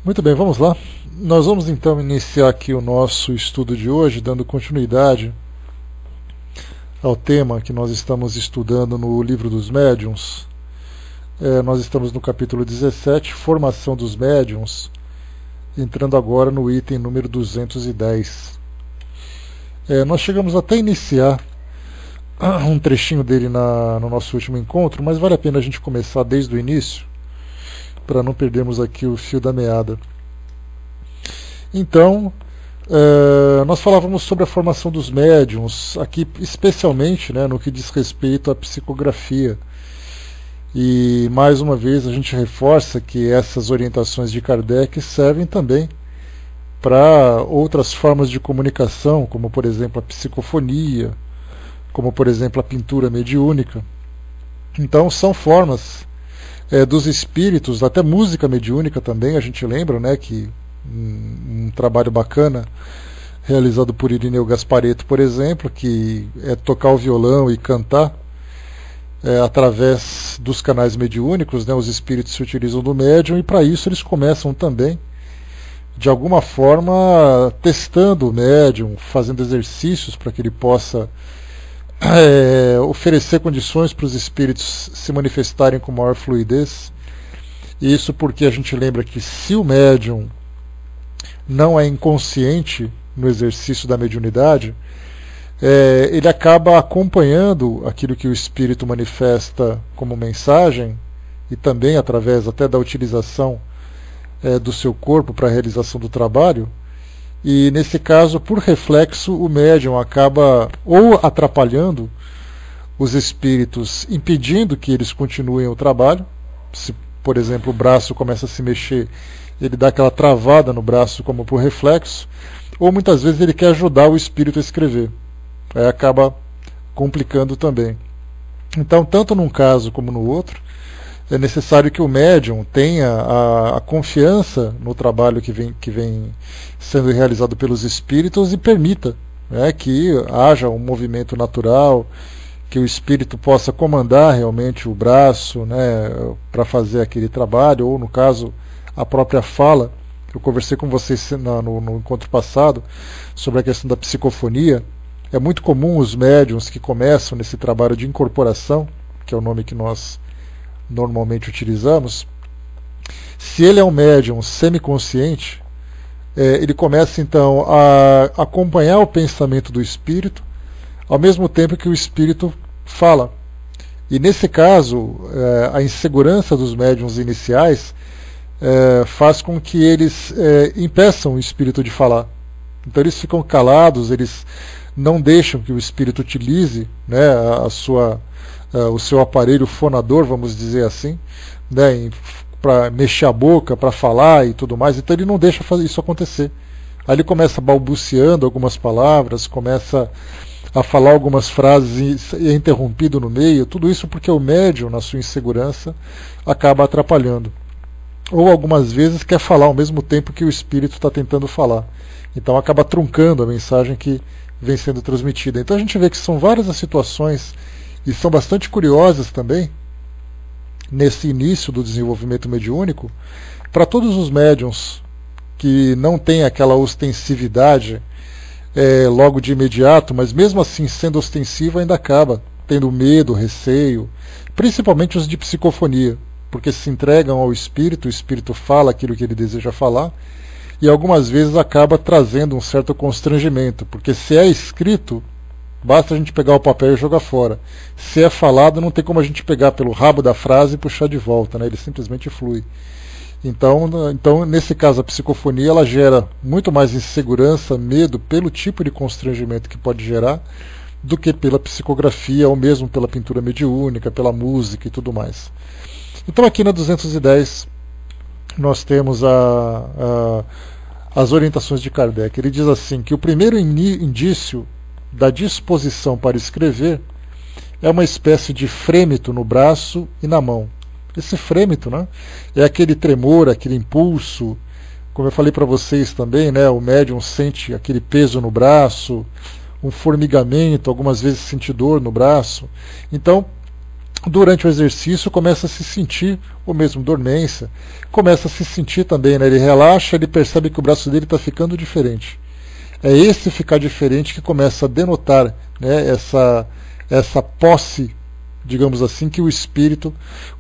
Muito bem, vamos lá. Nós vamos então iniciar aqui o nosso estudo de hoje, dando continuidade ao tema que nós estamos estudando no Livro dos Médiuns. Nós estamos no capítulo 17, Formação dos Médiuns, entrando agora no item número 210. Nós chegamos até a iniciar um trechinho dele no nosso último encontro, mas vale a pena a gente começar desde o início, para não perdermos aqui o fio da meada. Então, nós falávamos sobre a formação dos médiuns, aqui especialmente no que diz respeito à psicografia. E mais uma vez a gente reforça que essas orientações de Kardec servem também para outras formas de comunicação, como por exemplo a psicofonia, como por exemplo a pintura mediúnica. Então são formas dos espíritos, até música mediúnica também, a gente lembra que um trabalho bacana realizado por Irineu Gasparetto, por exemplo, que é tocar o violão e cantar através dos canais mediúnicos, os espíritos se utilizam do médium, e para isso eles começam também, de alguma forma, testando o médium, fazendo exercícios para que ele possa oferecer condições para os espíritos se manifestarem com maior fluidez. Isso porque a gente lembra que se o médium não é inconsciente no exercício da mediunidade, ele acaba acompanhando aquilo que o espírito manifesta como mensagem, e também através até da utilização do seu corpo para a realização do trabalho. E nesse caso, por reflexo, o médium acaba ou atrapalhando os espíritos, impedindo que eles continuem o trabalho. Se, por exemplo, o braço começa a se mexer, ele dá aquela travada no braço como por reflexo, ou muitas vezes ele quer ajudar o espírito a escrever. Aí acaba complicando também. Então, tanto num caso como no outro, é necessário que o médium tenha a confiança no trabalho que vem sendo realizado pelos espíritos e permita que haja um movimento natural, que o espírito possa comandar realmente o braço para fazer aquele trabalho, ou no caso a própria fala. Eu conversei com vocês no encontro passado sobre a questão da psicofonia. É muito comum os médiuns que começam nesse trabalho de incorporação, que é o nome que nós normalmente utilizamos, se ele é um médium semiconsciente, ele começa então a acompanhar o pensamento do espírito, ao mesmo tempo que o espírito fala. E nesse caso, a insegurança dos médiuns iniciais faz com que eles impeçam o espírito de falar. Então eles ficam calados, eles não deixam que o espírito utilize o seu aparelho fonador, vamos dizer assim, para mexer a boca, para falar e tudo mais. Então ele não deixa isso acontecer. Aí ele começa balbuciando algumas palavras, começa a falar algumas frases e é interrompido no meio. Tudo isso porque o médium, na sua insegurança, acaba atrapalhando. Ou algumas vezes quer falar ao mesmo tempo que o espírito está tentando falar. Então acaba truncando a mensagem que vem sendo transmitida. Então a gente vê que são várias as situações, e são bastante curiosas também, nesse início do desenvolvimento mediúnico, para todos os médiuns que não têm aquela ostensividade logo de imediato, mas mesmo assim, sendo ostensivo, ainda acaba tendo medo, receio, principalmente os de psicofonia, porque se entregam ao espírito, o espírito fala aquilo que ele deseja falar, e algumas vezes acaba trazendo um certo constrangimento, porque se é escrito, basta a gente pegar o papel e jogar fora. Se é falado, não tem como a gente pegar pelo rabo da frase e puxar de volta, ele simplesmente flui. Então, nesse caso, a psicofonia ela gera muito mais insegurança, medo, pelo tipo de constrangimento que pode gerar, do que pela psicografia, ou mesmo pela pintura mediúnica, pela música e tudo mais. Então aqui na 210 nós temos as orientações de Kardec. Ele diz assim, que o primeiro indício da disposição para escrever é uma espécie de frêmito no braço e na mão. Esse frêmito é aquele tremor, aquele impulso, como eu falei para vocês também, o médium sente aquele peso no braço, um formigamento, algumas vezes sente dor no braço. Então durante o exercício começa a se sentir, ou mesmo dormência, começa a se sentir também, né? Ele relaxa, ele percebe que o braço dele está ficando diferente. É esse ficar diferente que começa a denotar, né, essa posse, digamos assim, que o espírito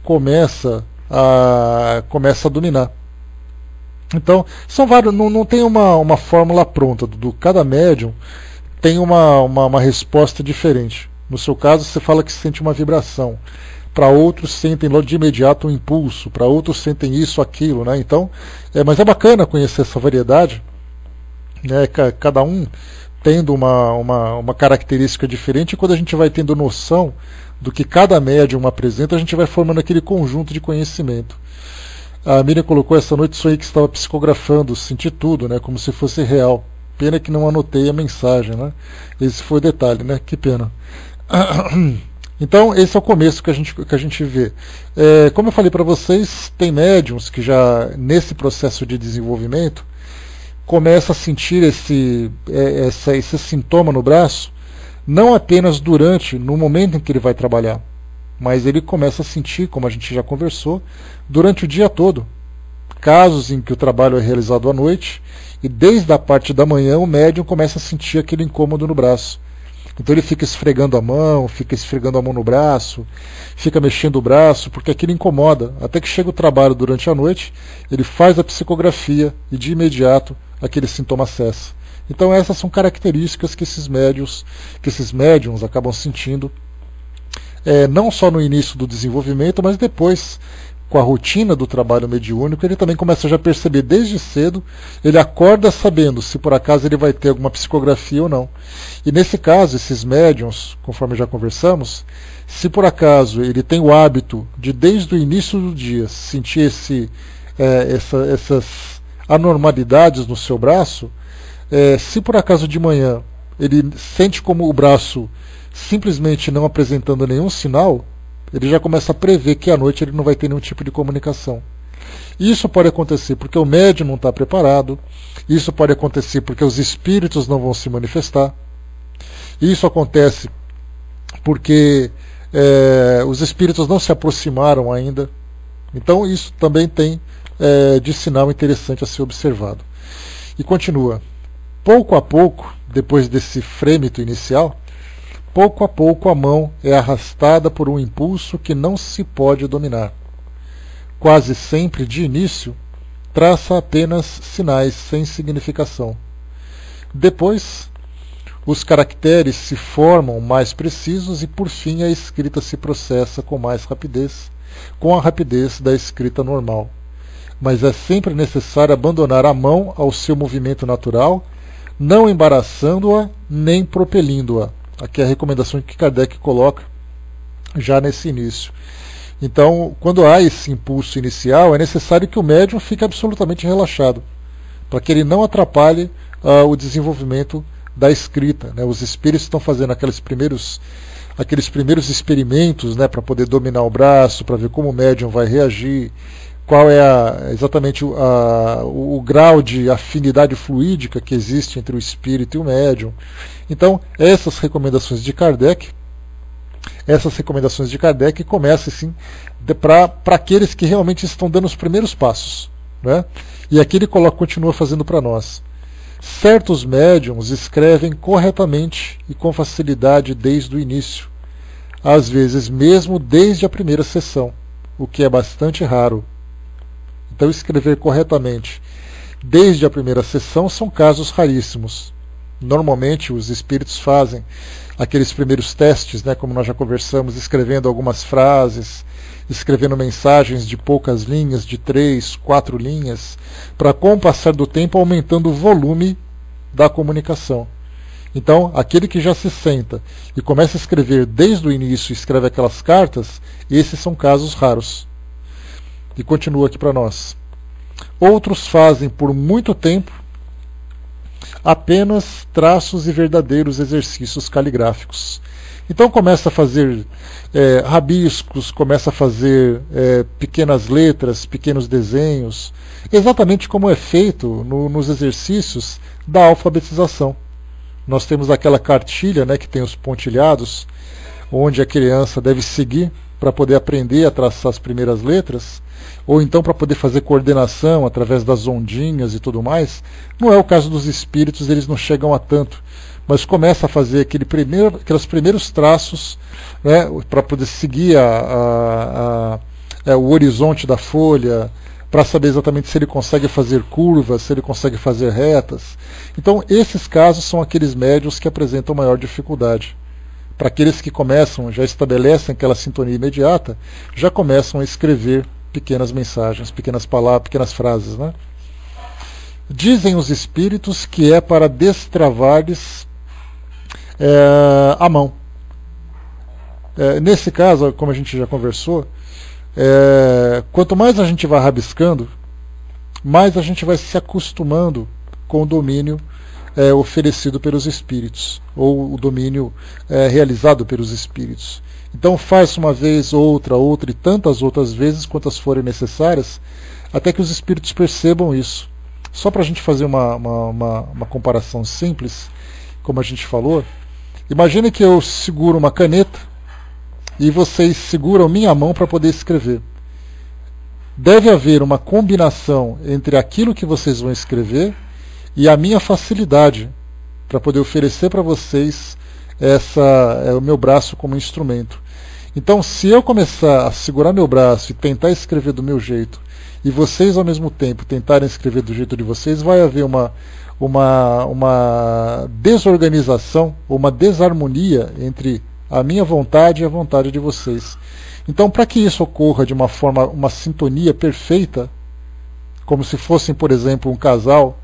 começa a dominar. Então, são vários, não tem uma fórmula pronta, cada médium tem uma resposta diferente. No seu caso, você fala que sente uma vibração. Para outros sentem logo de imediato um impulso, para outros sentem isso, aquilo, né? Então, mas é bacana conhecer essa variedade, né? Cada um tendo uma característica diferente, e quando a gente vai tendo noção do que cada médium apresenta, a gente vai formando aquele conjunto de conhecimento. A Miriam colocou: essa noite sonhei que estava psicografando, senti tudo, né? Como se fosse real. Pena que não anotei a mensagem, né? Esse foi o detalhe, né? Que pena. Então, esse é o começo que a gente vê. Como eu falei para vocês, tem médiums que já, nesse processo de desenvolvimento, começa a sentir esse sintoma no braço, não apenas no momento em que ele vai trabalhar, mas ele começa a sentir, como a gente já conversou, durante o dia todo. Casos em que o trabalho é realizado à noite, e desde a parte da manhã o médium começa a sentir aquele incômodo no braço. Então ele fica esfregando a mão no braço, fica mexendo o braço, porque aquilo incomoda. Até que chega o trabalho durante a noite, ele faz a psicografia e de imediato aquele sintoma cessa. Então essas são características que esses médiums acabam sentindo, não só no início do desenvolvimento, mas depois, com a rotina do trabalho mediúnico, ele também começa já a perceber desde cedo, ele acorda sabendo se por acaso ele vai ter alguma psicografia ou não. E nesse caso, esses médiums, conforme já conversamos, se por acaso ele tem o hábito de desde o início do dia sentir essas anormalidades no seu braço, se por acaso de manhã ele sente como o braço simplesmente não apresentando nenhum sinal, ele já começa a prever que à noite ele não vai ter nenhum tipo de comunicação. Isso pode acontecer porque o médium não está preparado, isso pode acontecer porque os espíritos não vão se manifestar, isso acontece porque os espíritos não se aproximaram ainda. Então isso também tem de sinal interessante a ser observado. E continua: pouco a pouco, depois desse frêmito inicial, pouco a pouco a mão é arrastada por um impulso que não se pode dominar. Quase sempre, de início, traça apenas sinais sem significação. Depois, os caracteres se formam mais precisos e, por fim, a escrita se processa com mais rapidez, com a rapidez da escrita normal. Mas é sempre necessário abandonar a mão ao seu movimento natural, não embaraçando-a nem propelindo-a. Aqui é a recomendação que Kardec coloca já nesse início. Então, quando há esse impulso inicial, é necessário que o médium fique absolutamente relaxado, para que ele não atrapalhe o desenvolvimento da escrita, né? Os espíritos estão fazendo aqueles primeiros experimentos, né, para poder dominar o braço, para ver como o médium vai reagir, qual é exatamente o grau de afinidade fluídica que existe entre o espírito e o médium. Então, essas recomendações de Kardec começam assim para aqueles que realmente estão dando os primeiros passos, né? E aqui ele continua fazendo para nós. Certos médiums escrevem corretamente e com facilidade desde o início, às vezes mesmo desde a primeira sessão, o que é bastante raro. Então, escrever corretamente desde a primeira sessão são casos raríssimos. Normalmente, os espíritos fazem aqueles primeiros testes, né, como nós já conversamos, escrevendo algumas frases, escrevendo mensagens de poucas linhas, de 3, 4 linhas, para, com o passar do tempo, aumentando o volume da comunicação. Então, aquele que já se senta e começa a escrever desde o início, escreve aquelas cartas, esses são casos raros. E continua aqui para nós. Outros fazem por muito tempo apenas traços e verdadeiros exercícios caligráficos. Então começa a fazer rabiscos, começa a fazer pequenas letras, pequenos desenhos, exatamente como é feito nos exercícios da alfabetização. Nós temos aquela cartilha, né, que tem os pontilhados, onde a criança deve seguir para poder aprender a traçar as primeiras letras, ou então para poder fazer coordenação através das ondinhas e tudo mais. Não é o caso dos espíritos, eles não chegam a tanto, mas começa a fazer aqueles primeiros traços, né, para poder seguir o horizonte da folha, para saber exatamente se ele consegue fazer curvas, se ele consegue fazer retas. Então, esses casos são aqueles médiuns que apresentam maior dificuldade. Para aqueles que começam, já estabelecem aquela sintonia imediata, já começam a escrever pequenas mensagens, pequenas palavras, pequenas frases, né? Dizem os espíritos que é para destravar-lhes a mão. Nesse caso, como a gente já conversou, quanto mais a gente vai rabiscando, mais a gente vai se acostumando com o domínio oferecido pelos espíritos, ou o domínio realizado pelos espíritos. Então faz uma vez, outra e tantas outras vezes quantas forem necessárias, até que os espíritos percebam isso. Só para a gente fazer uma comparação simples, como a gente falou, imagine que eu seguro uma caneta e vocês seguram minha mão para poder escrever. Deve haver uma combinação entre aquilo que vocês vão escrever e a minha facilidade para poder oferecer para vocês o meu braço como instrumento. Então, se eu começar a segurar meu braço e tentar escrever do meu jeito, e vocês ao mesmo tempo tentarem escrever do jeito de vocês, vai haver uma desorganização, uma desarmonia entre a minha vontade e a vontade de vocês. Então, para que isso ocorra de uma sintonia perfeita, como se fossem, por exemplo, um casal,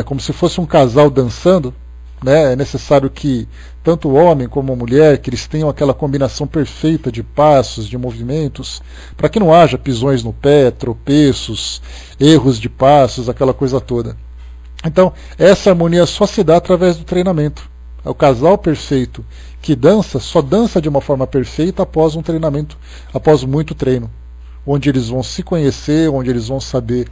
como se fosse um casal dançando, né? É necessário que tanto o homem como a mulher, que eles tenham aquela combinação perfeita de passos, de movimentos, para que não haja pisões no pé, tropeços, erros de passos, aquela coisa toda. Então, essa harmonia só se dá através do treinamento. O casal perfeito que dança, só dança de uma forma perfeita após um treinamento, após muito treino, onde eles vão se conhecer, onde eles vão saber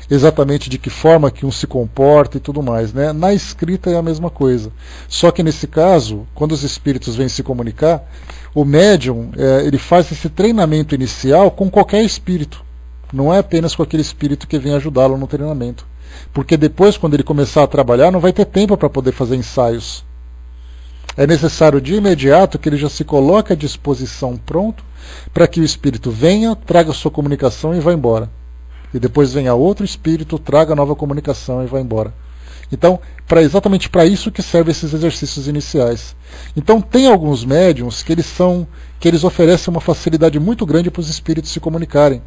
exatamente de que forma que um se comporta e tudo mais, né? Na escrita é a mesma coisa. Só que nesse caso, quando os espíritos vêm se comunicar, o médium ele faz esse treinamento inicial com qualquer espírito. Não é apenas com aquele espírito que vem ajudá-lo no treinamento. Porque depois, quando ele começar a trabalhar, não vai ter tempo para poder fazer ensaios. É necessário de imediato que ele já se coloque à disposição pronto para que o espírito venha, traga sua comunicação e vá embora. E depois venha outro espírito, traga nova comunicação e vá embora. Então, exatamente para isso que servem esses exercícios iniciais. Então, tem alguns médiums que eles oferecem uma facilidade muito grande para os espíritos se comunicarem,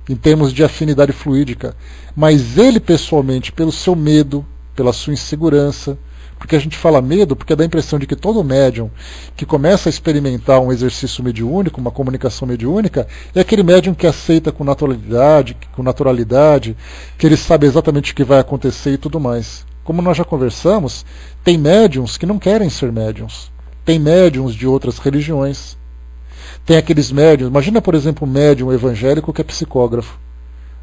em termos de afinidade fluídica. Mas ele, pessoalmente, pelo seu medo, pela sua insegurança, porque a gente fala medo porque dá a impressão de que todo médium que começa a experimentar um exercício mediúnico, uma comunicação mediúnica, é aquele médium que aceita com naturalidade, que ele sabe exatamente o que vai acontecer e tudo mais. Como nós já conversamos, tem médiums que não querem ser médiums. Tem médiums de outras religiões. Tem aqueles médiums, imagina por exemplo um médium evangélico que é psicógrafo.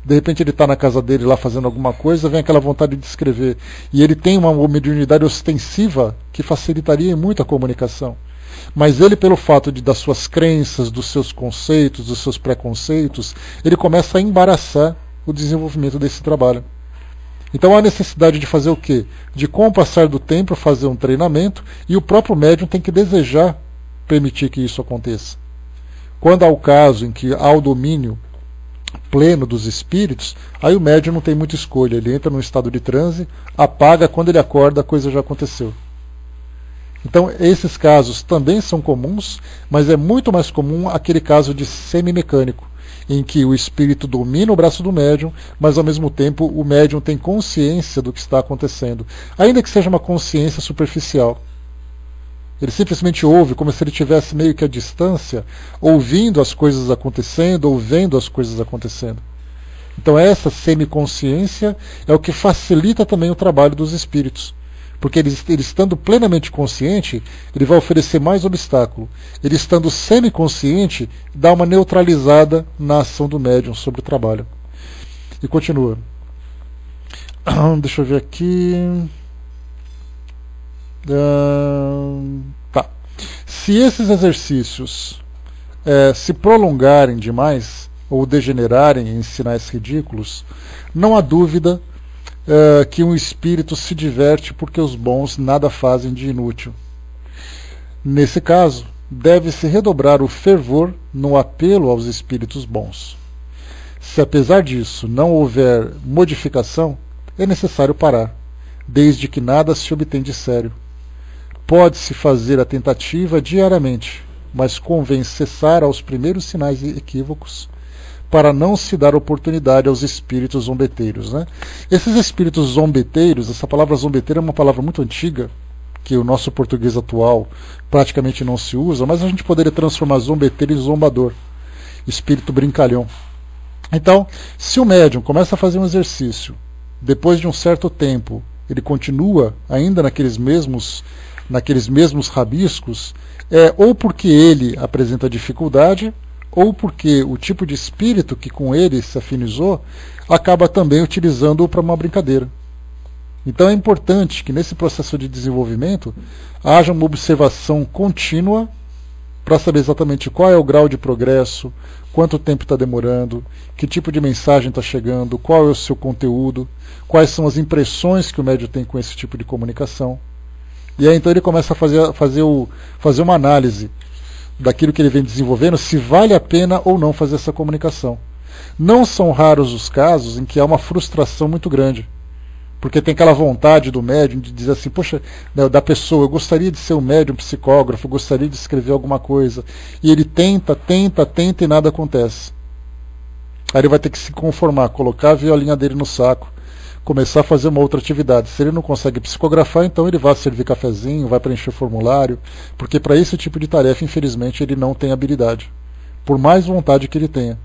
De repente ele está na casa dele lá fazendo alguma coisa, vem aquela vontade de escrever. E ele tem uma mediunidade ostensiva que facilitaria muito a comunicação. Mas ele, pelo fato das suas crenças, dos seus conceitos, dos seus preconceitos, ele começa a embaraçar o desenvolvimento desse trabalho. Então há necessidade de fazer o quê? De, com o passar do tempo, fazer um treinamento, e o próprio médium tem que desejar permitir que isso aconteça. Quando há o caso em que há o domínio pleno dos espíritos, aí o médium não tem muita escolha, ele entra num estado de transe, apaga, quando ele acorda a coisa já aconteceu. Então esses casos também são comuns, mas é muito mais comum aquele caso de semimecânico, em que o espírito domina o braço do médium, mas ao mesmo tempo o médium tem consciência do que está acontecendo, ainda que seja uma consciência superficial. Ele simplesmente ouve, como se ele estivesse meio que à distância, ouvindo as coisas acontecendo, ou vendo as coisas acontecendo. Então essa semiconsciência é o que facilita também o trabalho dos espíritos. Porque ele estando plenamente consciente, ele vai oferecer mais obstáculo. Ele estando semiconsciente, dá uma neutralizada na ação do médium sobre o trabalho. E continua. Deixa eu ver aqui. Tá. Se esses exercícios se prolongarem demais ou degenerarem em sinais ridículos, não há dúvida que um espírito se diverte porque os bons nada fazem de inútil. Nesse caso, deve-se redobrar o fervor no apelo aos espíritos bons. Se apesar disso não houver modificação, é necessário parar, desde que nada se obtém de sério. Pode-se fazer a tentativa diariamente, mas convém cessar aos primeiros sinais equívocos, para não se dar oportunidade aos espíritos zombeteiros. Né? Esses espíritos zombeteiros, essa palavra zombeteiro é uma palavra muito antiga, que o nosso português atual praticamente não se usa, mas a gente poderia transformar zombeteiro em zombador, espírito brincalhão. Então, se o médium começa a fazer um exercício, depois de um certo tempo, ele continua ainda naqueles mesmos rabiscos, ou porque ele apresenta dificuldade, ou porque o tipo de espírito que com ele se afinizou acaba também utilizando-o para uma brincadeira. Então é importante que nesse processo de desenvolvimento haja uma observação contínua para saber exatamente qual é o grau de progresso, quanto tempo está demorando, que tipo de mensagem está chegando, qual é o seu conteúdo, quais são as impressões que o médium tem com esse tipo de comunicação. E aí então ele começa a fazer uma análise daquilo que ele vem desenvolvendo, se vale a pena ou não fazer essa comunicação. Não são raros os casos em que há uma frustração muito grande, porque tem aquela vontade do médium de dizer assim, poxa, da pessoa, eu gostaria de ser um médium psicógrafo, eu gostaria de escrever alguma coisa, e ele tenta e nada acontece. Aí ele vai ter que se conformar, colocar a violinha dele no saco, começar a fazer uma outra atividade. Se ele não consegue psicografar, então ele vai servir cafezinho, vai preencher formulário, porque para esse tipo de tarefa, infelizmente, ele não tem habilidade, por mais vontade que ele tenha.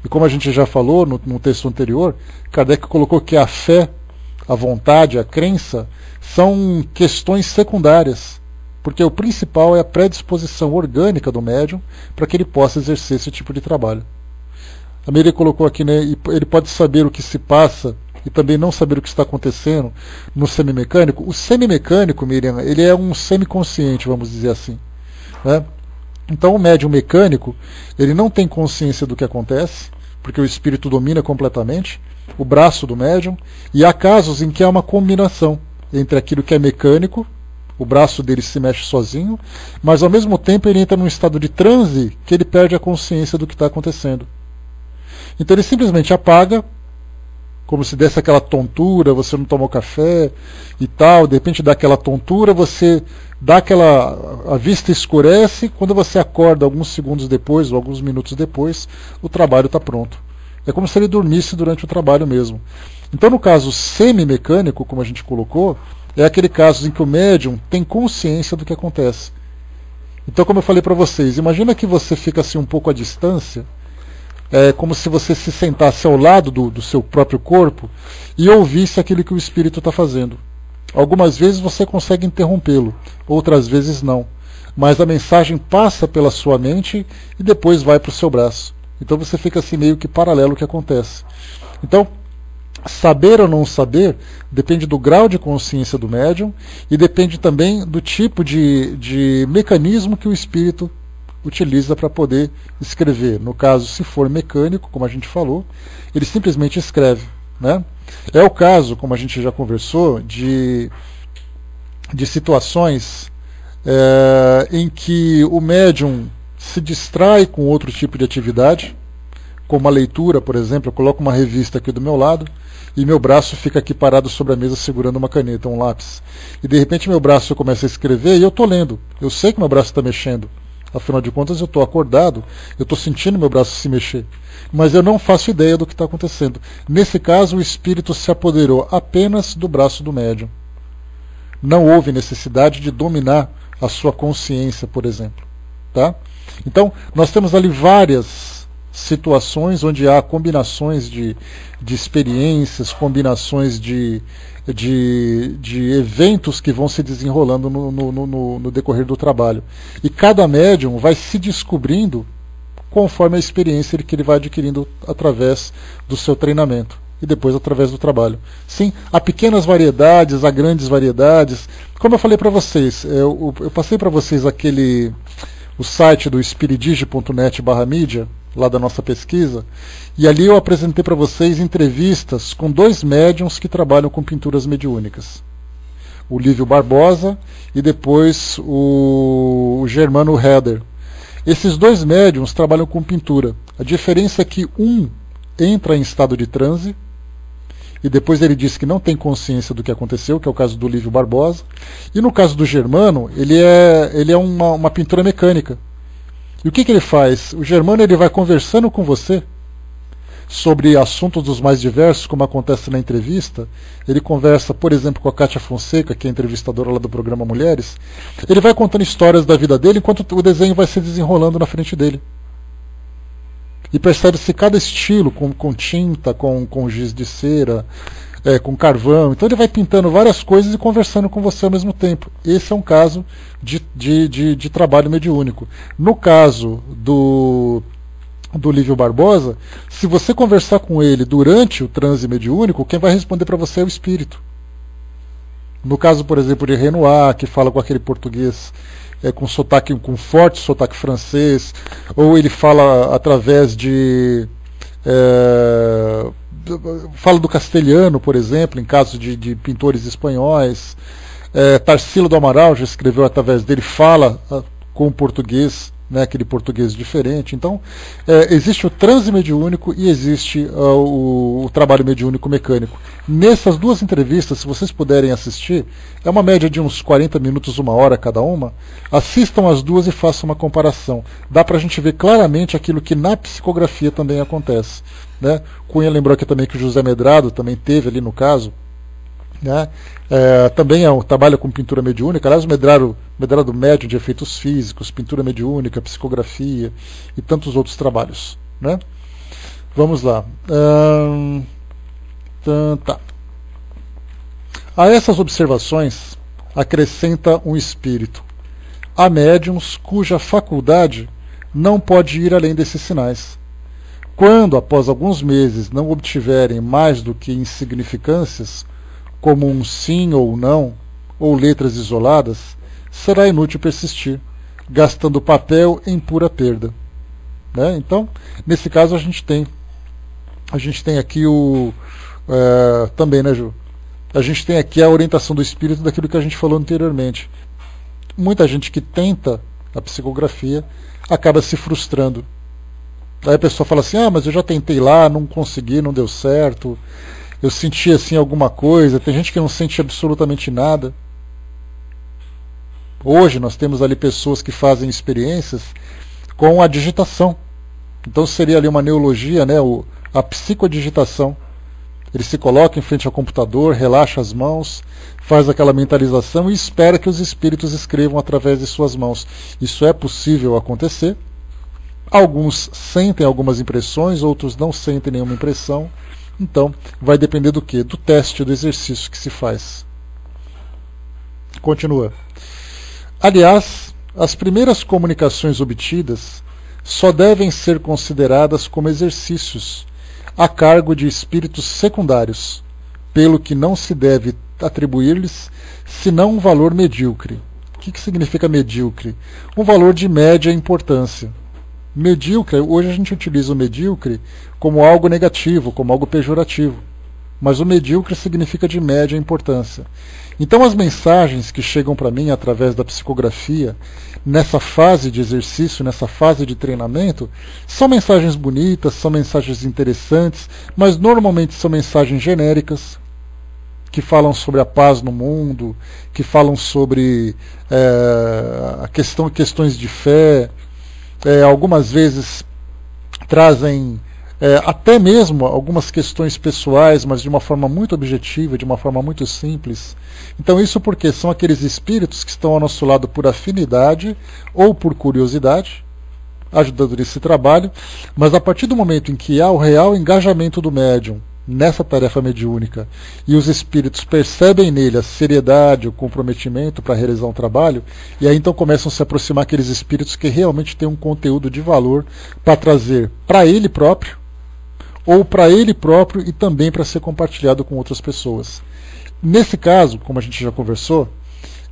E como a gente já falou no texto anterior, Kardec colocou que a fé, a vontade, a crença, são questões secundárias, porque o principal é a predisposição orgânica do médium para que ele possa exercer esse tipo de trabalho. A Miriam colocou aqui, né, ele pode saber o que se passa e também não saber o que está acontecendo no semimecânico. O semimecânico, Miriam, ele é um semiconsciente, vamos dizer assim. Né? Então o médium mecânico, ele não tem consciência do que acontece, porque o espírito domina completamente o braço do médium, e há casos em que há uma combinação entre aquilo que é mecânico, o braço dele se mexe sozinho, mas ao mesmo tempo ele entra num estado de transe que ele perde a consciência do que está acontecendo. Então ele simplesmente apaga, como se desse aquela tontura, você não tomou café e tal, de repente dá aquela tontura, você dá a vista escurece, quando você acorda alguns segundos depois, ou alguns minutos depois, o trabalho está pronto. É como se ele dormisse durante o trabalho mesmo. Então no caso semimecânico, como a gente colocou, é aquele caso em que o médium tem consciência do que acontece. Então, como eu falei para vocês, imagina que você fica assim um pouco à distância, é como se você se sentasse ao lado do seu próprio corpo e ouvisse aquilo que o espírito está fazendo. Algumas vezes você consegue interrompê-lo, outras vezes não. Mas a mensagem passa pela sua mente e depois vai para o seu braço. Então você fica assim meio que paralelo ao que acontece. Então, saber ou não saber depende do grau de consciência do médium e depende também do tipo de mecanismo que o espírito utiliza para poder escrever. No caso, se for mecânico, como a gente falou, ele simplesmente escreve. Né? É o caso, como a gente já conversou, de situações em que o médium se distrai com outro tipo de atividade, como a leitura, por exemplo. Eu coloco uma revista aqui do meu lado e meu braço fica aqui parado sobre a mesa segurando uma caneta, um lápis. E de repente meu braço começa a escrever e eu estou lendo. Eu sei que meu braço está mexendo. Afinal de contas, eu estou acordado, eu estou sentindo meu braço se mexer. Mas eu não faço ideia do que está acontecendo. Nesse caso, o espírito se apoderou apenas do braço do médium. Não houve necessidade de dominar a sua consciência, por exemplo. Tá? Então, nós temos ali várias situações onde há combinações de experiências, combinações de eventos que vão se desenrolando no decorrer do trabalho. E cada médium vai se descobrindo conforme a experiência que ele vai adquirindo através do seu treinamento e depois através do trabalho. Sim, há pequenas variedades, há grandes variedades. Como eu falei para vocês, eu passei para vocês o site do spiridige.net/mídia, lá da nossa pesquisa, e ali eu apresentei para vocês entrevistas com 2 médiums que trabalham com pinturas mediúnicas. O Lívio Barbosa e depois o Germano Heder. Esses 2 médiums trabalham com pintura. A diferença é que um entra em estado de transe, e depois ele diz que não tem consciência do que aconteceu, que é o caso do Lívio Barbosa. E no caso do Germano, ele é uma pintura mecânica. E o que ele faz? O Germano ele vai conversando com você sobre assuntos dos mais diversos, como acontece na entrevista. Ele conversa, por exemplo, com a Kátia Fonseca, que é entrevistadora lá do programa Mulheres. Ele vai contando histórias da vida dele enquanto o desenho vai se desenrolando na frente dele. E percebe-se cada estilo, com tinta, com giz de cera, com carvão. Então ele vai pintando várias coisas e conversando com você ao mesmo tempo. Esse é um caso de trabalho mediúnico. No caso do Lívio Barbosa, se você conversar com ele durante o transe mediúnico, quem vai responder para você é o espírito. No caso, por exemplo, de Renoir, que fala com aquele português com forte sotaque francês, ou ele fala através fala do castelhano, por exemplo, em caso de pintores espanhóis. Tarsila do Amaral já escreveu através dele, fala com o português, né, aquele português diferente. Então, existe o transe mediúnico e existe o trabalho mediúnico mecânico. Nessas 2 entrevistas, se vocês puderem assistir, é uma média de uns 40 minutos, 1 hora cada uma. Assistam as 2 e façam uma comparação. Dá para a gente ver claramente aquilo que na psicografia também acontece, né? Cunha lembrou aqui também que o José Medrado também teve ali no caso, né? Também trabalha com pintura mediúnica. Aliás, o Medrado médium de efeitos físicos, pintura mediúnica, psicografia e tantos outros trabalhos, né? Vamos lá. Tá. A essas observações acrescenta um espírito. Há médiums cuja faculdade não pode ir além desses sinais. Quando, após alguns meses, não obtiverem mais do que insignificâncias, como um sim ou não, ou letras isoladas, será inútil persistir, gastando papel em pura perda. Né? Então, nesse caso, a gente tem aqui também, né, Ju? A gente tem aqui a orientação do espírito daquilo que a gente falou anteriormente. Muita gente que tenta a psicografia acaba se frustrando. Aí a pessoa fala assim, mas eu já tentei lá, não consegui, não deu certo, eu senti assim alguma coisa. Tem gente que não sente absolutamente nada. Hoje nós temos ali pessoas que fazem experiências com a digitação. Então seria ali uma neologia, né, a psicodigitação. Ele se coloca em frente ao computador, relaxa as mãos, faz aquela mentalização e espera que os espíritos escrevam através de suas mãos. Isso é possível acontecer. Alguns sentem algumas impressões, outros não sentem nenhuma impressão. Então, vai depender do quê? Do teste, do exercício que se faz. Continua. Aliás, as primeiras comunicações obtidas só devem ser consideradas como exercícios a cargo de espíritos secundários, pelo que não se deve atribuir-lhes senão um valor medíocre. O que significa medíocre? Um valor de média importância. Medíocre, hoje a gente utiliza o medíocre como algo negativo, como algo pejorativo. Mas o medíocre significa de média importância. Então as mensagens que chegam para mim através da psicografia, nessa fase de exercício, nessa fase de treinamento, são mensagens bonitas, são mensagens interessantes, mas normalmente são mensagens genéricas, que falam sobre a paz no mundo, que falam sobre questões de fé, algumas vezes trazem até mesmo algumas questões pessoais, mas de uma forma muito objetiva, de uma forma muito simples. Então isso porque são aqueles espíritos que estão ao nosso lado por afinidade ou por curiosidade, ajudando nesse trabalho, mas a partir do momento em que há o real engajamento do médium nessa tarefa mediúnica e os espíritos percebem nele a seriedade, o comprometimento para realizar um trabalho, e aí então começam a se aproximar aqueles espíritos que realmente têm um conteúdo de valor para trazer para ele próprio, ou para ele próprio e também para ser compartilhado com outras pessoas. Nesse caso, como a gente já conversou,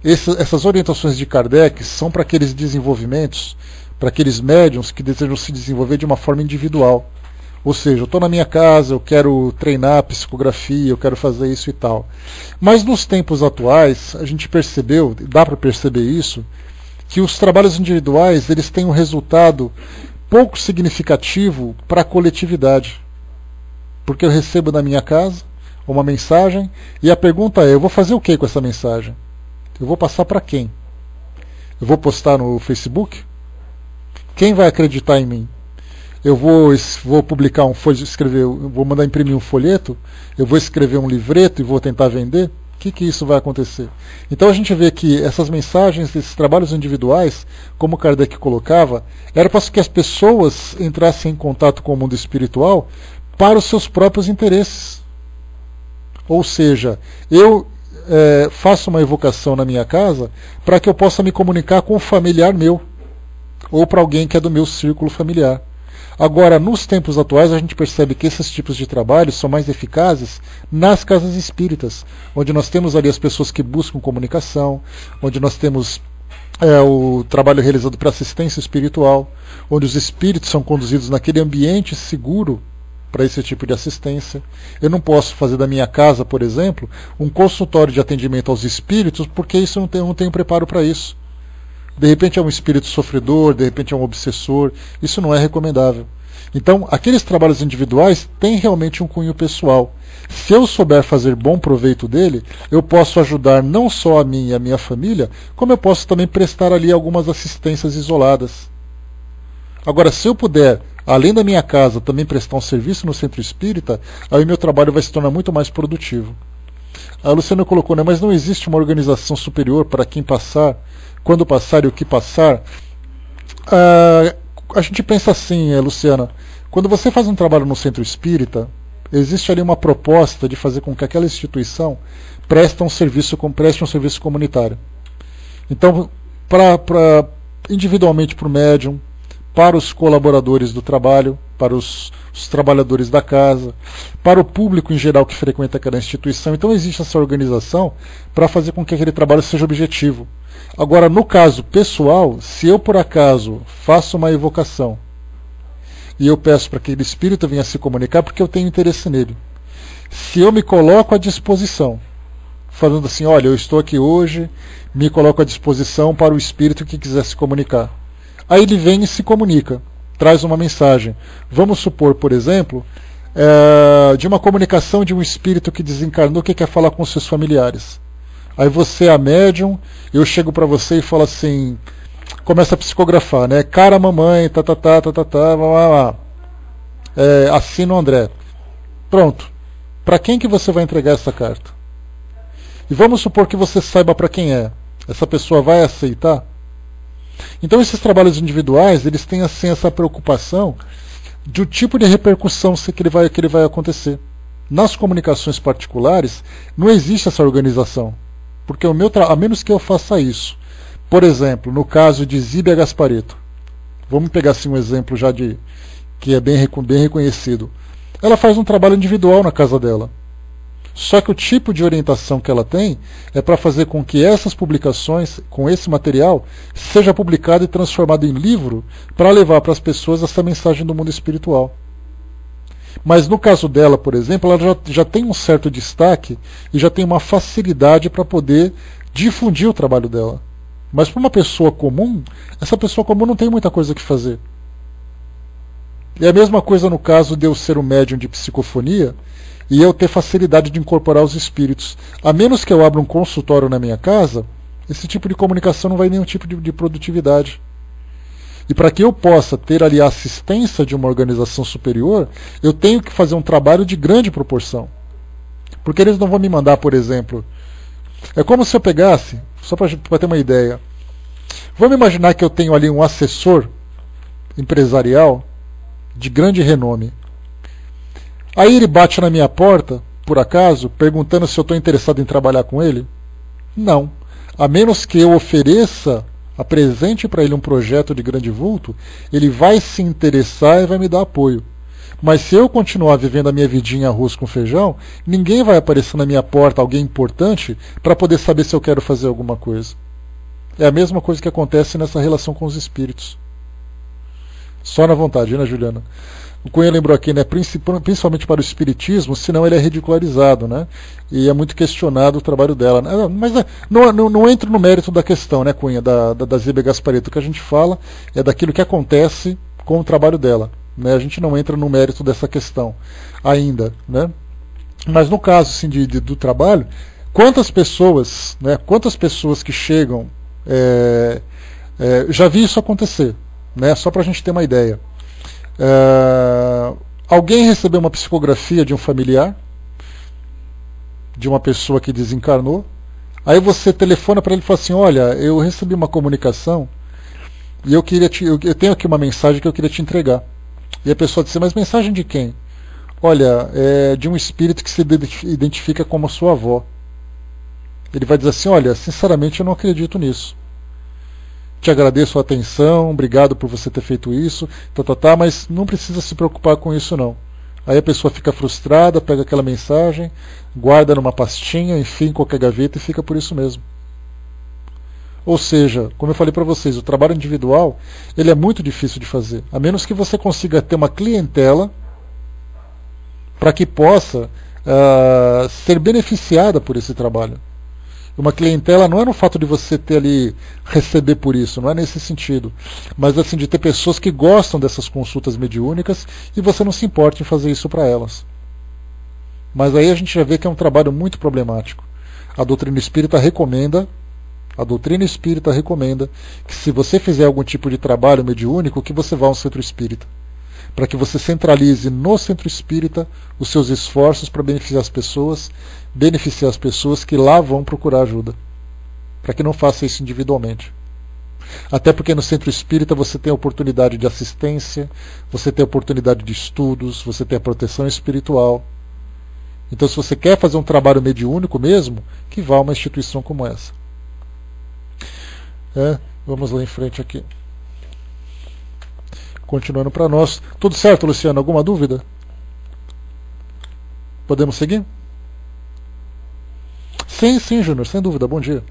Essas orientações de Kardec são para aqueles desenvolvimentos, para aqueles médiums que desejam se desenvolver de uma forma individual. Ou seja, eu estou na minha casa, eu quero treinar psicografia, eu quero fazer isso e tal. Mas nos tempos atuais, a gente percebeu, dá para perceber isso, que os trabalhos individuais eles têm um resultado pouco significativo para a coletividade. Porque eu recebo na minha casa uma mensagem e a pergunta é, eu vou fazer o que com essa mensagem? Eu vou passar para quem? Eu vou postar no Facebook? Quem vai acreditar em mim? Eu vou publicar vou mandar imprimir um folheto, eu vou escrever um livreto e vou tentar vender? O que isso vai acontecer? Então a gente vê que essas mensagens, esses trabalhos individuais, como Kardec colocava, era para que as pessoas entrassem em contato com o mundo espiritual para os seus próprios interesses. Ou seja, eu faço uma evocação na minha casa para que eu possa me comunicar com um familiar meu, ou para alguém que é do meu círculo familiar. Agora, nos tempos atuais, a gente percebe que esses tipos de trabalhos são mais eficazes nas casas espíritas, onde nós temos ali as pessoas que buscam comunicação, onde nós temos o trabalho realizado para assistência espiritual, onde os espíritos são conduzidos naquele ambiente seguro para esse tipo de assistência. Eu não posso fazer da minha casa, por exemplo, um consultório de atendimento aos espíritos, porque isso eu não tenho preparo para isso. De repente é um espírito sofredor, de repente é um obsessor, isso não é recomendável. Então, aqueles trabalhos individuais têm realmente um cunho pessoal. Se eu souber fazer bom proveito dele, eu posso ajudar não só a mim e a minha família, como eu posso também prestar ali algumas assistências isoladas. Agora, se eu puder, além da minha casa, também prestar um serviço no centro espírita, aí o meu trabalho vai se tornar muito mais produtivo. A Luciana colocou, né, mas não existe uma organização superior para quem passar, quando passar e o que passar. A gente pensa assim, Luciana, quando você faz um trabalho no centro espírita, existe ali uma proposta de fazer com que aquela instituição preste um serviço comunitário. Então, individualmente para o médium, para os colaboradores do trabalho, para os trabalhadores da casa, para o público em geral que frequenta aquela instituição. Então existe essa organização para fazer com que aquele trabalho seja objetivo. Agora, no caso pessoal, se eu por acaso faço uma evocação e eu peço para que aquele espírito venha se comunicar porque eu tenho interesse nele, se eu me coloco à disposição, falando assim, olha, eu estou aqui hoje, me coloco à disposição para o espírito que quiser se comunicar. Aí ele vem e se comunica, traz uma mensagem. Vamos supor, por exemplo, de uma comunicação de um espírito que desencarnou que quer falar com seus familiares. Aí você é a médium, eu chego para você e falo assim, começa a psicografar, né? Cara mamãe, assina o André. Pronto. Para quem que você vai entregar essa carta? E vamos supor que você saiba para quem é. Essa pessoa vai aceitar? Então esses trabalhos individuais, eles têm assim essa preocupação do tipo de repercussão que ele vai acontecer. Nas comunicações particulares, não existe essa organização. Porque a menos que eu faça isso, por exemplo, no caso de Zíbia Gasparetto, vamos pegar assim um exemplo já que é bem reconhecido. Ela faz um trabalho individual na casa dela. Só que o tipo de orientação que ela tem é para fazer com que essas publicações, com esse material, seja publicado e transformado em livro para levar para as pessoas essa mensagem do mundo espiritual. Mas no caso dela, por exemplo, ela já tem um certo destaque e já tem uma facilidade para poder difundir o trabalho dela. Mas para uma pessoa comum, essa pessoa comum não tem muita coisa que fazer. E a mesma coisa no caso de eu ser um médium de psicofonia e eu ter facilidade de incorporar os espíritos. A menos que eu abra um consultório na minha casa, esse tipo de comunicação não vai nenhum tipo de produtividade. E para que eu possa ter ali a assistência de uma organização superior, eu tenho que fazer um trabalho de grande proporção. Porque eles não vão me mandar, por exemplo... É como se eu pegasse, só para ter uma ideia, vamos imaginar que eu tenho ali um assessor empresarial de grande renome. Aí ele bate na minha porta, por acaso, perguntando se eu estou interessado em trabalhar com ele? Não. A menos que eu ofereça, apresente para ele um projeto de grande vulto, ele vai se interessar e vai me dar apoio. Mas se eu continuar vivendo a minha vidinha arroz com feijão, ninguém vai aparecer na minha porta, alguém importante, para poder saber se eu quero fazer alguma coisa. É a mesma coisa que acontece nessa relação com os espíritos. Só na vontade, né, Juliana? O Cunha lembrou aqui, né, principalmente para o espiritismo, senão ele é ridicularizado, né? E é muito questionado o trabalho dela. Mas não entro no mérito da questão, né, Cunha, da Zíbia Gasparetto. O que a gente fala é daquilo que acontece com o trabalho dela. Né? A gente não entra no mérito dessa questão ainda, né? Mas no caso assim, do trabalho, quantas pessoas que chegam, já vi isso acontecer, né? Só para a gente ter uma ideia. Alguém recebeu uma psicografia de um familiar, de uma pessoa que desencarnou, aí você telefona para ele e fala assim: olha, eu recebi uma comunicação e eu tenho aqui uma mensagem que eu queria te entregar. E a pessoa diz: mas mensagem de quem? Olha, é de um espírito que se identifica como a sua avó. Ele vai dizer assim: olha, sinceramente eu não acredito nisso. Te agradeço a atenção, obrigado por você ter feito isso, mas não precisa se preocupar com isso não. Aí a pessoa fica frustrada, pega aquela mensagem, guarda numa pastinha, enfia em qualquer gaveta e fica por isso mesmo. Ou seja, como eu falei para vocês, o trabalho individual ele é muito difícil de fazer, a menos que você consiga ter uma clientela para que possa ser beneficiada por esse trabalho. Uma clientela não é no fato de você ter ali, receber por isso, não é nesse sentido, mas assim, de ter pessoas que gostam dessas consultas mediúnicas e você não se importa em fazer isso para elas. Mas aí a gente já vê que é um trabalho muito problemático. A doutrina espírita recomenda que se você fizer algum tipo de trabalho mediúnico, que você vá a um centro espírita, para que você centralize no centro espírita os seus esforços para beneficiar as pessoas que lá vão procurar ajuda, para que não faça isso individualmente. Até porque no centro espírita você tem a oportunidade de assistência, você tem a oportunidade de estudos, você tem a proteção espiritual. Então, se você quer fazer um trabalho mediúnico mesmo, que vá a uma instituição como essa. Vamos lá em frente aqui. Continuando para nós. Tudo certo, Luciano? Alguma dúvida? Podemos seguir? Sim, Júnior, sem dúvida. Bom dia.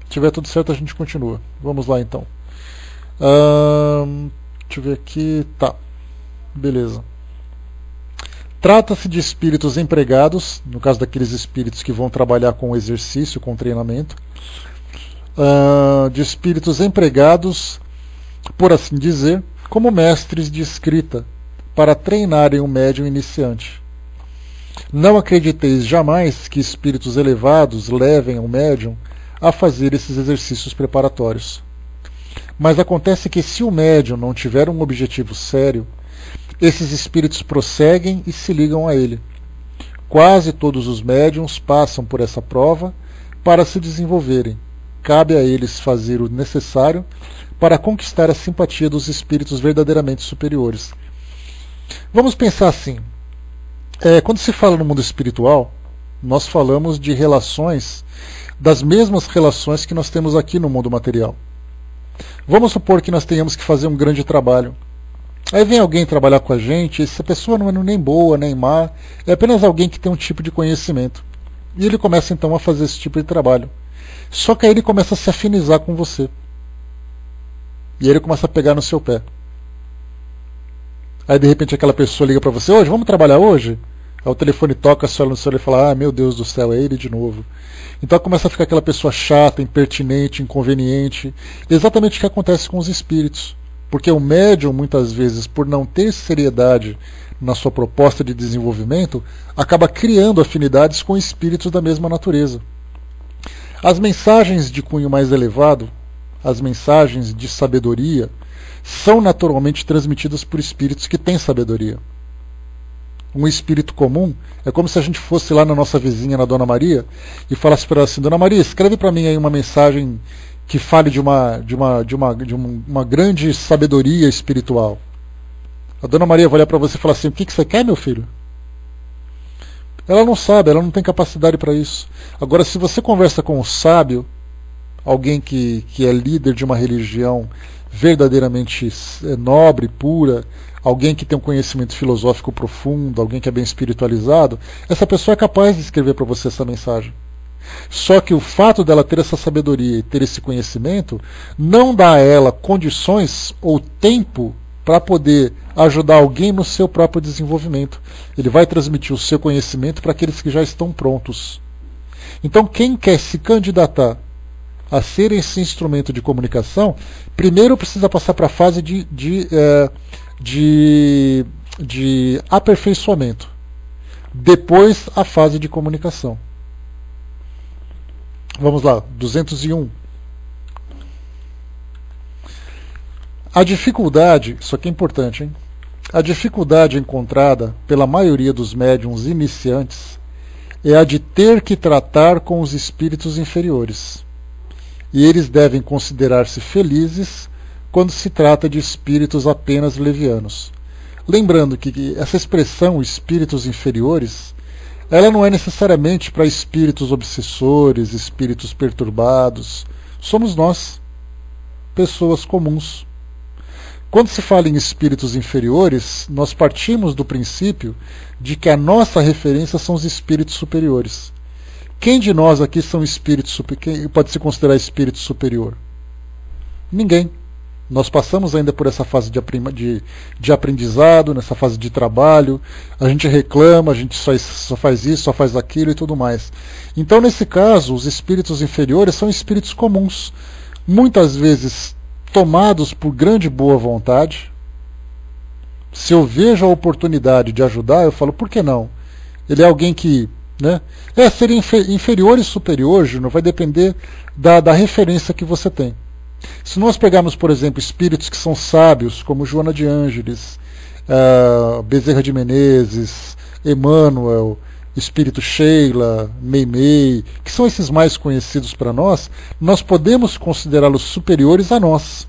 Se tiver tudo certo, a gente continua. Vamos lá, então. Deixa eu ver aqui. Tá. Beleza. Trata-se de espíritos empregados, no caso daqueles espíritos que vão trabalhar com o exercício, com o treinamento, de espíritos empregados, por assim dizer, como mestres de escrita, para treinarem um médium iniciante. Não acrediteis jamais que espíritos elevados levem ao médium a fazer esses exercícios preparatórios. Mas acontece que se o médium não tiver um objetivo sério, esses espíritos prosseguem e se ligam a ele. Quase todos os médiuns passam por essa prova para se desenvolverem. Cabe a eles fazer o necessário para conquistar a simpatia dos espíritos verdadeiramente superiores. Vamos pensar assim. Quando se fala no mundo espiritual, nós falamos de relações, das mesmas relações que nós temos aqui no mundo material. Vamos supor que nós tenhamos que fazer um grande trabalho. Aí vem alguém trabalhar com a gente, essa pessoa não é nem boa, nem má, é apenas alguém que tem um tipo de conhecimento. E ele começa então a fazer esse tipo de trabalho. Só que aí ele começa a se afinizar com você. E aí ele começa a pegar no seu pé. Aí de repente aquela pessoa liga para você: hoje, vamos trabalhar hoje? Aí o telefone toca, a senhora no celular e fala: ah, meu Deus do céu, é ele de novo. Então começa a ficar aquela pessoa chata, impertinente, inconveniente. Exatamente o que acontece com os espíritos. Porque o médium, muitas vezes, por não ter seriedade na sua proposta de desenvolvimento, acaba criando afinidades com espíritos da mesma natureza. As mensagens de cunho mais elevado, as mensagens de sabedoria, são naturalmente transmitidas por espíritos que têm sabedoria. Um espírito comum é como se a gente fosse lá na nossa vizinha, na Dona Maria, e falasse para ela assim: Dona Maria, escreve para mim aí uma mensagem que fale de uma grande sabedoria espiritual. A Dona Maria vai olhar para você e falar assim: o que você quer, meu filho? Ela não sabe, ela não tem capacidade para isso. Agora, se você conversa com um sábio, alguém que é líder de uma religião verdadeiramente nobre, pura, alguém que tem um conhecimento filosófico profundo, alguém que é bem espiritualizado, essa pessoa é capaz de escrever para você essa mensagem. Só que o fato dela ter essa sabedoria e ter esse conhecimento não dá a ela condições ou tempo para poder ajudar alguém no seu próprio desenvolvimento. Ele vai transmitir o seu conhecimento para aqueles que já estão prontos. Então, quem quer se candidatar a ser esse instrumento de comunicação, primeiro precisa passar para a fase de aperfeiçoamento. Depois, a fase de comunicação. Vamos lá, 201. A dificuldade, isso aqui é importante, hein? A dificuldade encontrada pela maioria dos médiuns iniciantes é a de ter que tratar com os espíritos inferiores. E eles devem considerar-se felizes quando se trata de espíritos apenas levianos. Lembrando que essa expressão espíritos inferiores, ela não é necessariamente para espíritos obsessores, espíritos perturbados. Somos nós, pessoas comuns. Quando se fala em espíritos inferiores, nós partimos do princípio de que a nossa referência são os espíritos superiores. Quem de nós aqui são espíritos quem pode se considerar espírito superior? Ninguém. Nós passamos ainda por essa fase de aprendizado, nessa fase de trabalho, a gente reclama, a gente só faz isso, só faz aquilo e tudo mais. Então, nesse caso, os espíritos inferiores são espíritos comuns, muitas vezes tomados por grande boa vontade. Se eu vejo a oportunidade de ajudar, eu falo, por que não? Ele é alguém que... ser inferior e superior, Júnior, vai depender da referência que você tem. Se nós pegarmos, por exemplo, espíritos que são sábios, como Joana de Ângeles, Bezerra de Menezes, Emmanuel, espírito Sheila, Meimei, que são esses mais conhecidos para nós, nós podemos considerá-los superiores a nós.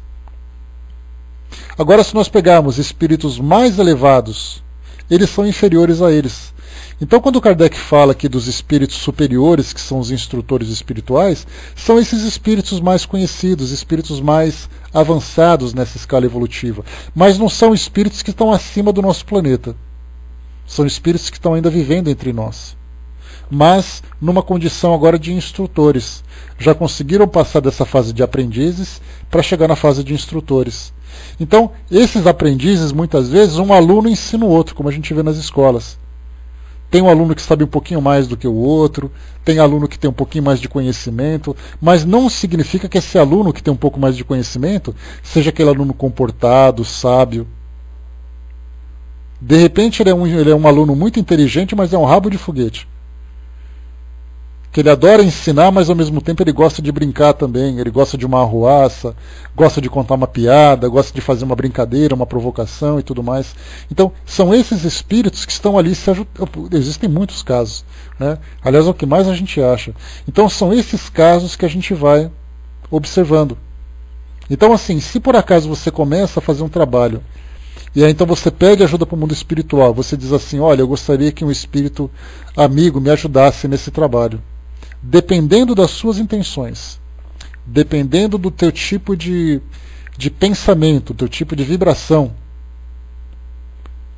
Agora, se nós pegarmos espíritos mais elevados, eles são inferiores a eles. Então, quando Kardec fala aqui dos espíritos superiores, que são os instrutores espirituais, são esses espíritos mais conhecidos, espíritos mais avançados nessa escala evolutiva. Mas não são espíritos que estão acima do nosso planeta. São espíritos que estão ainda vivendo entre nós. Mas numa condição agora de instrutores. Já conseguiram passar dessa fase de aprendizes para chegar na fase de instrutores. Então, esses aprendizes, muitas vezes, um aluno ensina o outro, como a gente vê nas escolas. Tem um aluno que sabe um pouquinho mais do que o outro, tem aluno que tem um pouquinho mais de conhecimento, mas não significa que esse aluno que tem um pouco mais de conhecimento seja aquele aluno comportado, sábio. De repente ele é um aluno muito inteligente, mas é um rabo de foguete. Que ele adora ensinar, mas ao mesmo tempo ele gosta de brincar também, ele gosta de uma arruaça, gosta de contar uma piada, gosta de fazer uma brincadeira, uma provocação e tudo mais. Então, são esses espíritos que estão ali se ajudando. Existem muitos casos, né? Aliás, é o que mais a gente acha. Então, são esses casos que a gente vai observando. Então, assim, se por acaso você começa a fazer um trabalho, e aí então você pede ajuda para o mundo espiritual, você diz assim, olha, eu gostaria que um espírito amigo me ajudasse nesse trabalho. Dependendo das suas intenções, dependendo do teu tipo de pensamento, teu tipo de vibração,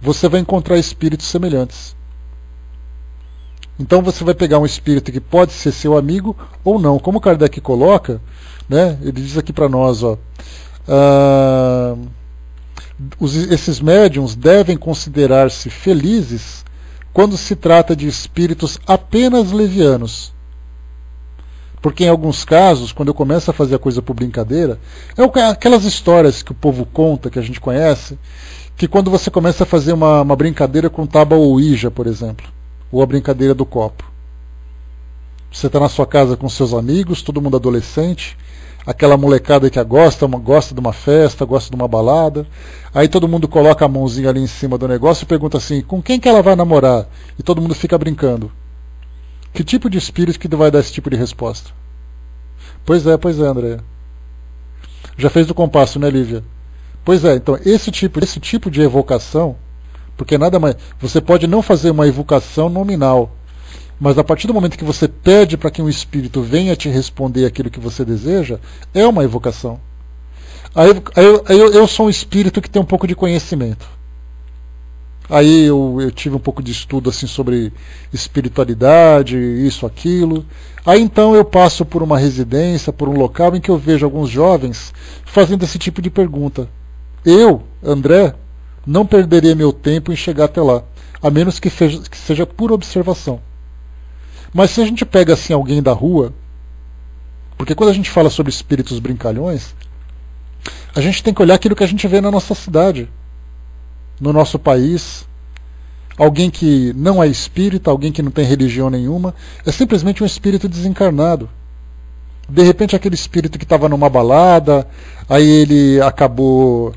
você vai encontrar espíritos semelhantes. Então você vai pegar um espírito que pode ser seu amigo ou não. Como Kardec coloca, né, ele diz aqui para nós, esses médiuns devem considerar-se felizes quando se trata de espíritos apenas levianos. Porque em alguns casos, quando eu começo a fazer a coisa por brincadeira, aquelas histórias que o povo conta, que a gente conhece, que quando você começa a fazer uma brincadeira com tábua Ouija, por exemplo, ou a brincadeira do copo. Você está na sua casa com seus amigos, todo mundo adolescente, aquela molecada que gosta de uma festa, gosta de uma balada, aí todo mundo coloca a mãozinha ali em cima do negócio e pergunta assim, com quem que ela vai namorar? E todo mundo fica brincando. Que tipo de espírito que vai dar esse tipo de resposta? Pois é, André. Já fez do compasso, né, Lívia? Pois é, então esse tipo de evocação, porque nada mais... Você pode não fazer uma evocação nominal, mas a partir do momento que você pede para que um espírito venha te responder aquilo que você deseja, é uma evocação. Eu sou um espírito que tem um pouco de conhecimento. Aí eu tive um pouco de estudo assim sobre espiritualidade, isso, aquilo. Aí então eu passo por uma residência, por um local em que eu vejo alguns jovens fazendo esse tipo de pergunta. Eu, André, não perderia meu tempo em chegar até lá, a menos que seja pura observação. Mas se a gente pega assim alguém da rua, porque quando a gente fala sobre espíritos brincalhões, a gente tem que olhar aquilo que a gente vê na nossa cidade, no nosso país. Alguém que não é espírita, alguém que não tem religião nenhuma, é simplesmente um espírito desencarnado. De repente aquele espírito que estava numa balada, aí ele acabou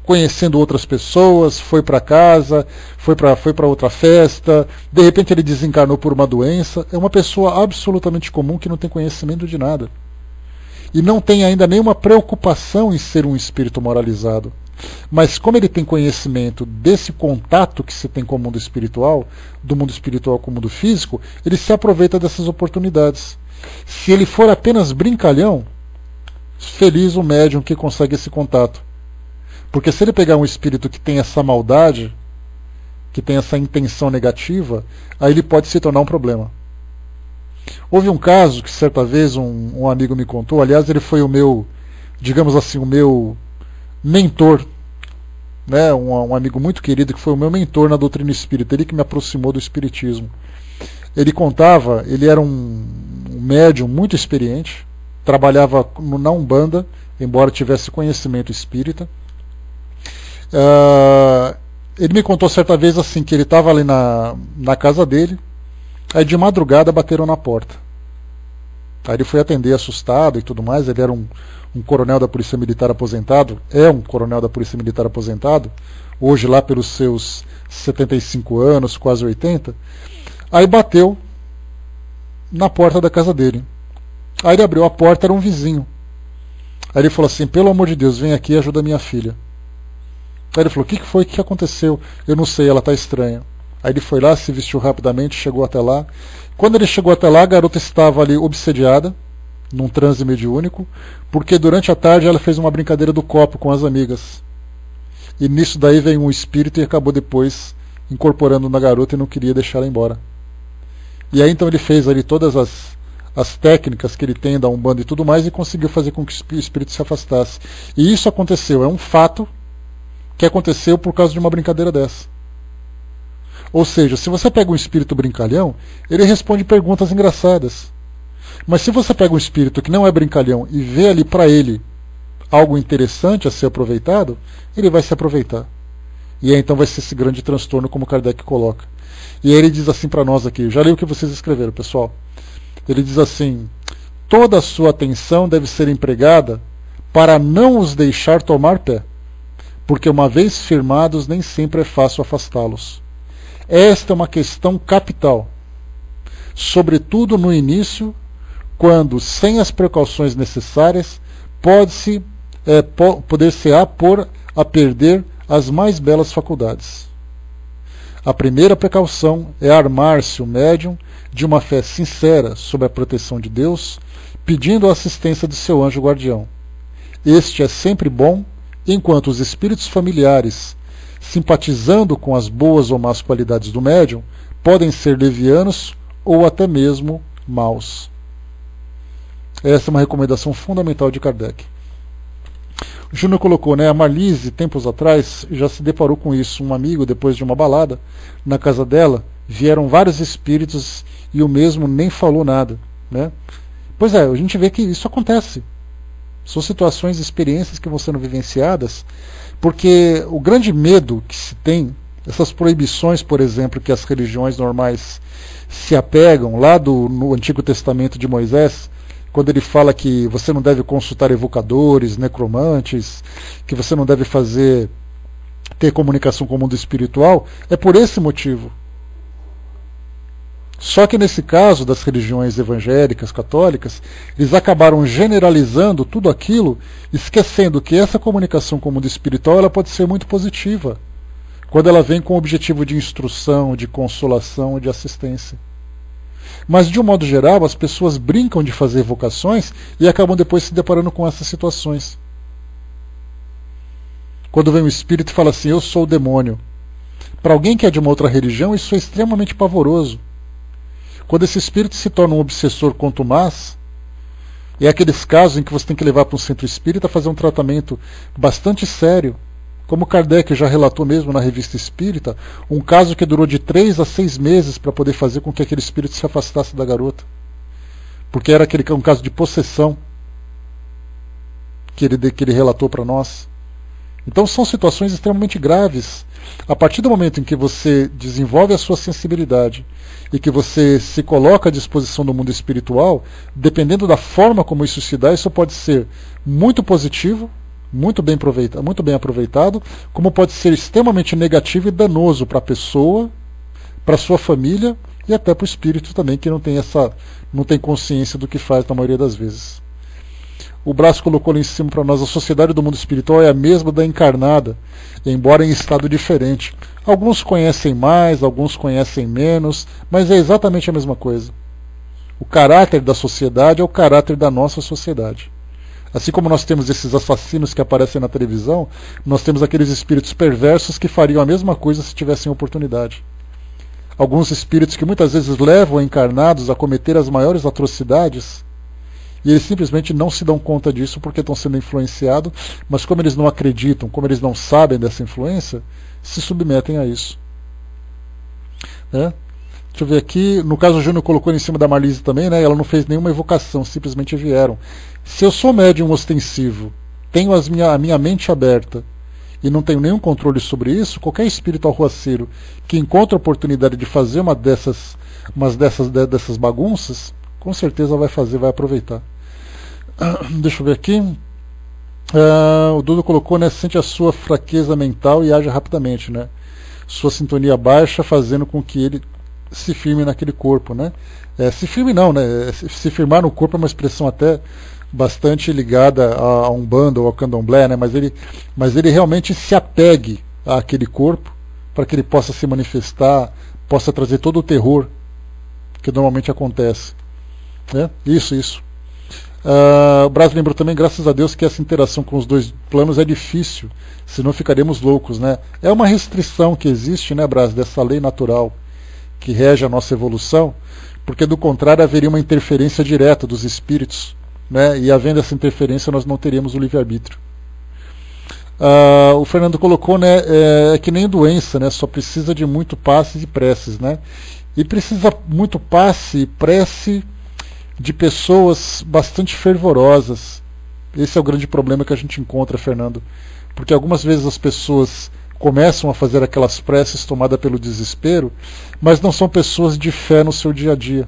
conhecendo outras pessoas, foi para casa, foi para outra festa, de repente ele desencarnou por uma doença. É uma pessoa absolutamente comum que não tem conhecimento de nada. E não tem ainda nenhuma preocupação em ser um espírito moralizado. Mas como ele tem conhecimento desse contato que se tem com o mundo espiritual, do mundo espiritual com o mundo físico, ele se aproveita dessas oportunidades. Se ele for apenas brincalhão, feliz o médium que consegue esse contato. Porque se ele pegar um espírito que tem essa maldade, que tem essa intenção negativa, aí ele pode se tornar um problema. Houve um caso que certa vez um amigo me contou, aliás ele foi o meu, digamos assim, o meu mentor, né, um amigo muito querido que foi o meu mentor na doutrina espírita, ele que me aproximou do espiritismo. Ele contava, ele era um médium muito experiente, trabalhava na Umbanda, embora tivesse conhecimento espírita. Ele me contou certa vez assim que ele estava ali na casa dele, aí de madrugada bateram na porta. Aí ele foi atender assustado e tudo mais, ele era um coronel da Polícia Militar aposentado, é um coronel da Polícia Militar aposentado, hoje lá pelos seus 75 anos, quase 80, aí bateu na porta da casa dele. Aí ele abriu a porta, era um vizinho. Aí ele falou assim, pelo amor de Deus, vem aqui e ajuda minha filha. Aí ele falou, o que foi? O que aconteceu? Eu não sei, ela está estranha. Aí ele foi lá, se vestiu rapidamente, chegou até lá. Quando ele chegou até lá, a garota estava ali obsediada, num transe mediúnico, porque durante a tarde ela fez uma brincadeira do copo com as amigas. E nisso daí veio um espírito e acabou depois incorporando na garota e não queria deixar ela embora. E aí então ele fez ali todas as técnicas que ele tem da Umbanda e tudo mais e conseguiu fazer com que o espírito se afastasse. E isso aconteceu, é um fato que aconteceu por causa de uma brincadeira dessa. Ou seja, se você pega um espírito brincalhão, ele responde perguntas engraçadas. Mas se você pega um espírito que não é brincalhão e vê ali para ele algo interessante a ser aproveitado, ele vai se aproveitar. E aí então vai ser esse grande transtorno, como Kardec coloca. E aí ele diz assim para nós aqui, já li o que vocês escreveram, pessoal. Ele diz assim, toda a sua atenção deve ser empregada para não os deixar tomar pé, porque uma vez firmados nem sempre é fácil afastá-los. Esta é uma questão capital, sobretudo no início, quando, sem as precauções necessárias, poder-se-á pôr a perder as mais belas faculdades. A primeira precaução é armar-se o médium de uma fé sincera sob a proteção de Deus, pedindo a assistência de seu anjo guardião. Este é sempre bom, enquanto os espíritos familiares, simpatizando com as boas ou más qualidades do médium, podem ser levianos ou até mesmo maus. Essa é uma recomendação fundamental de Kardec. O Júnior colocou, né? A Marlise, tempos atrás, já se deparou com isso. Um amigo, depois de uma balada, na casa dela, vieram vários espíritos e o mesmo nem falou nada, né? Pois é, a gente vê que isso acontece. São situações, experiências que vão sendo vivenciadas, porque o grande medo que se tem, essas proibições, por exemplo, que as religiões normais se apegam, lá no Antigo Testamento de Moisés, quando ele fala que você não deve consultar evocadores, necromantes, que você não deve ter comunicação com o mundo espiritual, é por esse motivo. Só que nesse caso das religiões evangélicas, católicas, eles acabaram generalizando tudo aquilo, esquecendo que essa comunicação com o mundo espiritual ela pode ser muito positiva, quando ela vem com o objetivo de instrução, de consolação, de assistência. Mas, de um modo geral, as pessoas brincam de fazer evocações e acabam depois se deparando com essas situações. Quando vem um espírito e fala assim, eu sou o demônio. Para alguém que é de uma outra religião, isso é extremamente pavoroso. Quando esse espírito se torna um obsessor contumaz, é aqueles casos em que você tem que levar para um centro espírita fazer um tratamento bastante sério. Como Kardec já relatou mesmo na Revista Espírita, um caso que durou de 3 a 6 meses para poder fazer com que aquele espírito se afastasse da garota. Porque era um caso de possessão que ele relatou para nós. Então são situações extremamente graves. A partir do momento em que você desenvolve a sua sensibilidade e que você se coloca à disposição do mundo espiritual, dependendo da forma como isso se dá, isso pode ser muito positivo, muito bem aproveitado, como pode ser extremamente negativo e danoso para a pessoa, para a sua família e até para o espírito também, que não tem consciência do que faz na maioria das vezes. O Brás colocou ali em cima para nós: a sociedade do mundo espiritual é a mesma da encarnada, embora em estado diferente. Alguns conhecem mais, alguns conhecem menos, mas é exatamente a mesma coisa. O caráter da sociedade é o caráter da nossa sociedade. Assim como nós temos esses assassinos que aparecem na televisão, nós temos aqueles espíritos perversos que fariam a mesma coisa se tivessem oportunidade. Alguns espíritos que muitas vezes levam encarnados a cometer as maiores atrocidades, e eles simplesmente não se dão conta disso porque estão sendo influenciados, mas como eles não acreditam, como eles não sabem dessa influência, se submetem a isso. Deixa eu ver aqui, no caso o Júnior colocou em cima da Marlise também, né? Ela não fez nenhuma evocação, simplesmente vieram. Se eu sou médium ostensivo, tenho a minha mente aberta e não tenho nenhum controle sobre isso, qualquer espírito arruaceiro que encontra a oportunidade de fazer uma dessas bagunças, com certeza vai aproveitar. Deixa eu ver aqui. O Dudu colocou, né? Sente a sua fraqueza mental e age rapidamente, né? Sua sintonia baixa, fazendo com que ele se firme naquele corpo, né? Se firme não, né? Se firmar no corpo é uma expressão até bastante ligada a Umbanda ou ao Candomblé, né? Mas ele realmente se apegue àquele corpo para que ele possa se manifestar, possa trazer todo o terror que normalmente acontece. Isso. O Brás lembrou também, graças a Deus, que essa interação com os dois planos é difícil, senão ficaremos loucos, né? É uma restrição que existe, né, Brás, dessa lei natural que rege a nossa evolução, porque do contrário haveria uma interferência direta dos espíritos, né? E havendo essa interferência nós não teríamos o livre-arbítrio. O Fernando colocou, né, é que nem doença, né? Só precisa de muito passe e preces, né? E precisa muito passe e prece de pessoas bastante fervorosas. Esse é o grande problema que a gente encontra, Fernando, porque algumas vezes as pessoas começam a fazer aquelas preces tomadas pelo desespero, mas não são pessoas de fé no seu dia a dia.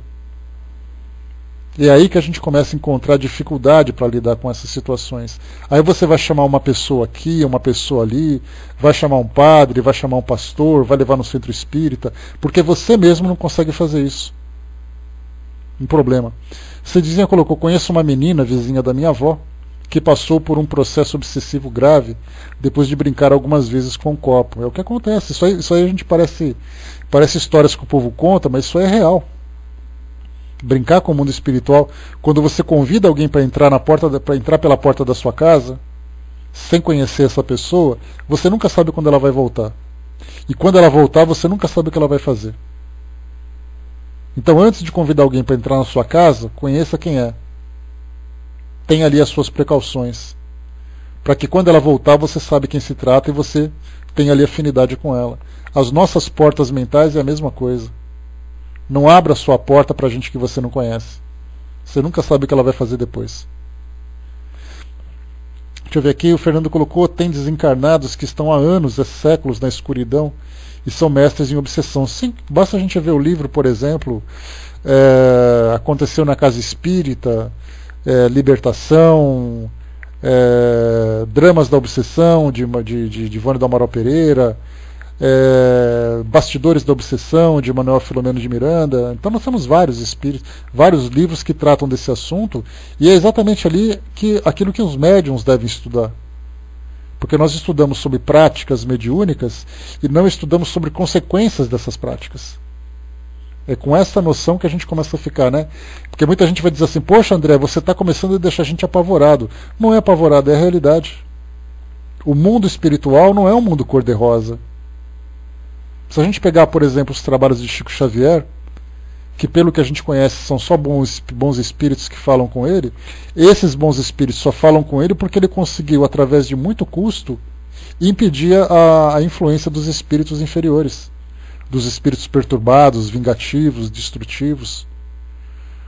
E é aí que a gente começa a encontrar dificuldade para lidar com essas situações. Aí você vai chamar uma pessoa aqui, uma pessoa ali, vai chamar um padre, vai chamar um pastor, vai levar no centro espírita, porque você mesmo não consegue fazer isso. Um problema. Cidinha colocou: conheço uma menina, vizinha da minha avó, que passou por um processo obsessivo grave depois de brincar algumas vezes com um copo. É o que acontece. Isso aí a gente parece histórias que o povo conta, mas isso é real. Brincar com o mundo espiritual, quando você convida alguém para entrar pela porta da sua casa, sem conhecer essa pessoa, você nunca sabe quando ela vai voltar. E quando ela voltar, você nunca sabe o que ela vai fazer. Então, antes de convidar alguém para entrar na sua casa, conheça quem é. Tenha ali as suas precauções, para que quando ela voltar você sabe quem se trata e você tenha ali afinidade com ela. As nossas portas mentais é a mesma coisa. Não abra a sua porta para gente que você não conhece. Você nunca sabe o que ela vai fazer depois. Deixa eu ver aqui, o Fernando colocou: tem desencarnados que estão há anos, séculos na escuridão e são mestres em obsessão. Sim, basta a gente ver o livro, por exemplo, Aconteceu na Casa Espírita, Libertação, Dramas da Obsessão, de Ivone do Amaral Pereira, Bastidores da Obsessão, de Manuel Filomeno de Miranda. Então nós temos vários espíritos, vários livros que tratam desse assunto, e é exatamente ali aquilo que os médiuns devem estudar. Porque nós estudamos sobre práticas mediúnicas e não estudamos sobre consequências dessas práticas. É com essa noção que a gente começa a ficar, né? Porque muita gente vai dizer assim: poxa, André, você está começando a deixar a gente apavorado. Não é apavorado, é a realidade. O mundo espiritual não é um mundo cor-de-rosa. Se a gente pegar, por exemplo, os trabalhos de Chico Xavier, que pelo que a gente conhece são só bons espíritos que falam com ele, esses bons espíritos só falam com ele porque ele conseguiu, através de muito custo, impedir a influência dos espíritos inferiores, dos espíritos perturbados, vingativos, destrutivos.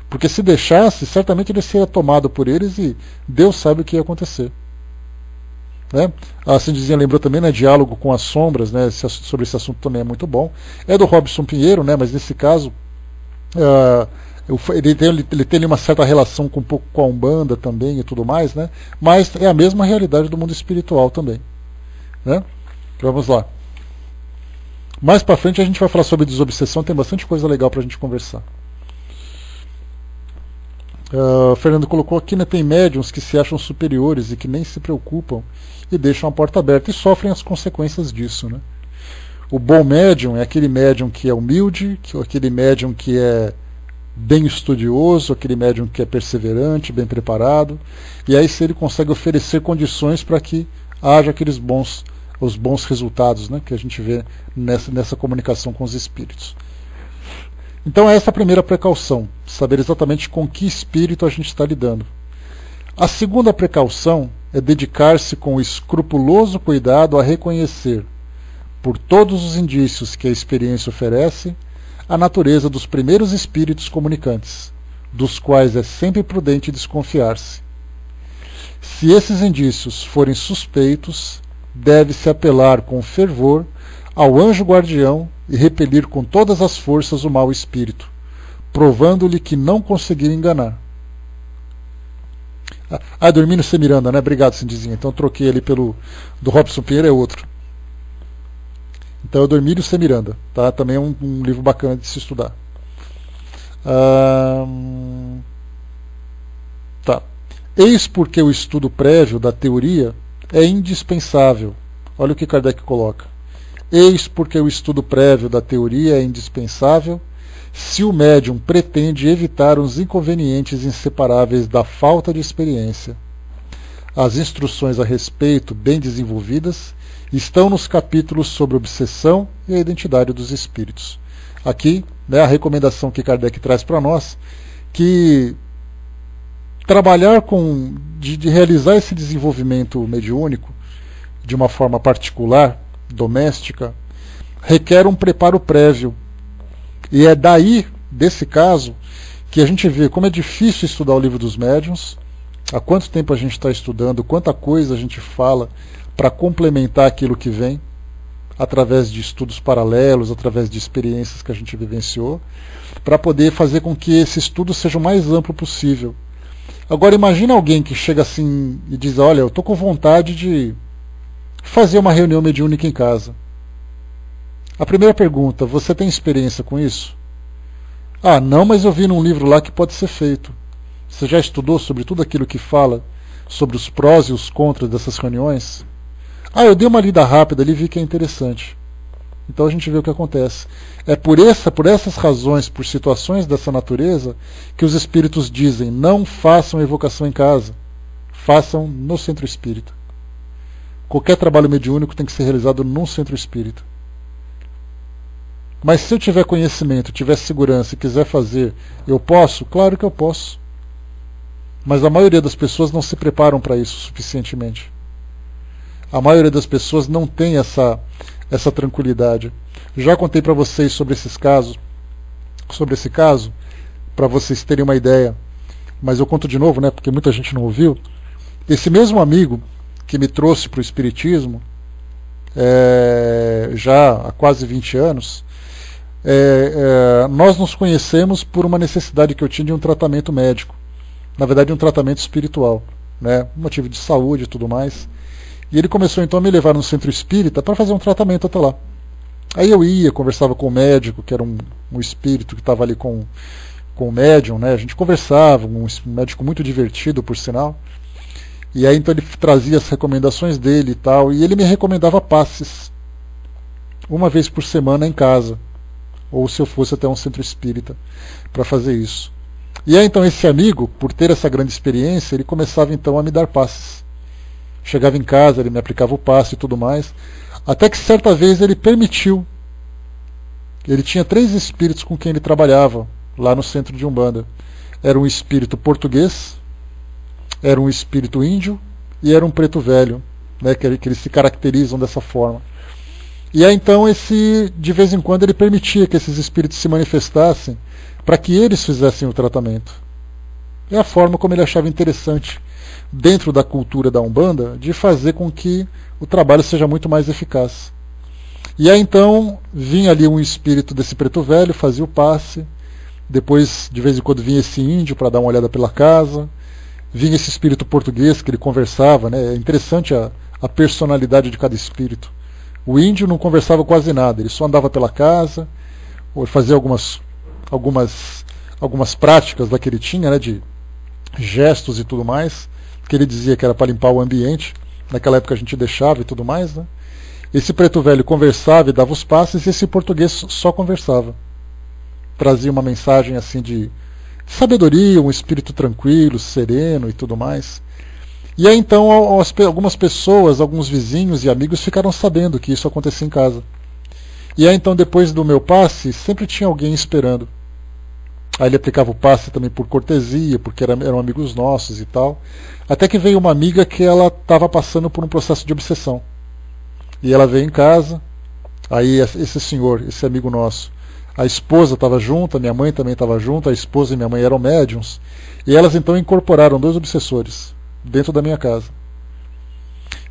Porque se deixasse, certamente ele seria tomado por eles e Deus sabe o que ia acontecer. Né? A Cindizinha lembrou também, né, Diálogo com as Sombras, né, sobre esse assunto também é muito bom. É do Robson Pinheiro, né, mas nesse caso ele tem ali uma certa relação com um pouco com a Umbanda também e tudo mais, né, mas é a mesma realidade do mundo espiritual também. Né? Vamos lá. Mais para frente a gente vai falar sobre desobsessão, tem bastante coisa legal para a gente conversar. Fernando colocou aqui, né, tem médiuns que se acham superiores e que nem se preocupam e deixam a porta aberta e sofrem as consequências disso. Né? O bom médium é aquele médium que é humilde, aquele médium que é bem estudioso, aquele médium que é perseverante, bem preparado, e aí se ele consegue oferecer condições para que haja os bons resultados, né, que a gente vê nessa comunicação com os espíritos. Então essa é a primeira precaução, saber exatamente com que espírito a gente está lidando. A segunda precaução é dedicar-se com escrupuloso cuidado a reconhecer, por todos os indícios que a experiência oferece, a natureza dos primeiros espíritos comunicantes, dos quais é sempre prudente desconfiar-se. Se esses indícios forem suspeitos, deve-se apelar com fervor ao anjo guardião e repelir com todas as forças o mau espírito, provando-lhe que não conseguir enganar. Dormindo C. Miranda, né? Obrigado, Cindizinha. Então troquei ali pelo do Robson Pinheiro, é outro. Então eu Dormir C. Miranda, tá? Também é um livro bacana de se estudar. Tá. Eis porque o estudo prévio da teoria é indispensável. Olha o que Kardec coloca. Eis porque o estudo prévio da teoria é indispensável se o médium pretende evitar os inconvenientes inseparáveis da falta de experiência. As instruções a respeito, bem desenvolvidas, estão nos capítulos sobre obsessão e a identidade dos espíritos. Aqui, né, a recomendação que Kardec traz para nós, que trabalhar de realizar esse desenvolvimento mediúnico de uma forma particular, doméstica, requer um preparo prévio. E é daí, desse caso, que a gente vê como é difícil estudar o livro dos médiuns, há quanto tempo a gente está estudando, quanta coisa a gente fala para complementar aquilo que vem, através de estudos paralelos, através de experiências que a gente vivenciou, para poder fazer com que esse estudo seja o mais amplo possível. Agora imagina alguém que chega assim e diz, olha, eu estou com vontade de fazer uma reunião mediúnica em casa. A primeira pergunta, você tem experiência com isso? Ah, não, mas eu vi num livro lá que pode ser feito. Você já estudou sobre tudo aquilo que fala, sobre os prós e os contras dessas reuniões? Ah, eu dei uma lida rápida ali e vi que é interessante. Então a gente vê o que acontece. É por essas razões, por situações dessa natureza, que os espíritos dizem, não façam evocação em casa, façam no centro espírita. Qualquer trabalho mediúnico tem que ser realizado num centro espírita. Mas se eu tiver conhecimento, tiver segurança e quiser fazer, eu posso? Claro que eu posso. Mas a maioria das pessoas não se preparam para isso suficientemente. A maioria das pessoas não tem essa tranquilidade. Já contei para vocês sobre esse caso, para vocês terem uma ideia. Mas eu conto de novo, né, porque muita gente não ouviu. Esse mesmo amigo que me trouxe para o Espiritismo, já há quase 20 anos, nós nos conhecemos por uma necessidade que eu tinha de um tratamento médico. Na verdade, um tratamento espiritual, né, motivo de saúde e tudo mais. E ele começou então a me levar no centro espírita para fazer um tratamento até lá. Aí eu ia, conversava com o médico, que era um espírito que estava ali com o médium, né? A gente conversava, um médico muito divertido, por sinal. E aí então ele trazia as recomendações dele e tal, e ele me recomendava passes, uma vez por semana em casa, ou se eu fosse até um centro espírita para fazer isso. E aí então esse amigo, por ter essa grande experiência, ele começava então a me dar passes. Chegava em casa, ele me aplicava o passe e tudo mais, até que certa vez ele permitiu Ele tinha 3 espíritos com quem ele trabalhava lá no centro de Umbanda. Era um espírito português, era um espírito índio e era um preto velho, né, que eles se caracterizam dessa forma. E aí então de vez em quando ele permitia que esses espíritos se manifestassem para que eles fizessem o tratamento. É a forma como ele achava interessante, dentro da cultura da Umbanda, de fazer com que o trabalho seja muito mais eficaz. E aí então vinha ali um espírito desse preto velho, fazia o passe, depois de vez em quando vinha esse índio para dar uma olhada pela casa, vinha esse espírito português que ele conversava, né? É interessante a personalidade de cada espírito. O índio não conversava quase nada, ele só andava pela casa, ou fazia algumas práticas lá que ele tinha, né, de gestos e tudo mais, que ele dizia que era para limpar o ambiente. Naquela época a gente deixava e tudo mais, né? Esse preto velho conversava e dava os passes, e esse português só conversava. Trazia uma mensagem assim de sabedoria, um espírito tranquilo, sereno e tudo mais. E aí então algumas pessoas, alguns vizinhos e amigos ficaram sabendo que isso acontecia em casa. E aí então depois do meu passe, sempre tinha alguém esperando. Aí ele aplicava o passe também por cortesia, porque eram amigos nossos e tal. Até que veio uma amiga que ela estava passando por um processo de obsessão. E ela veio em casa, aí esse senhor, esse amigo nosso, a esposa estava junto, a minha mãe também estava junto, a esposa e minha mãe eram médiums, e elas então incorporaram 2 obsessores dentro da minha casa.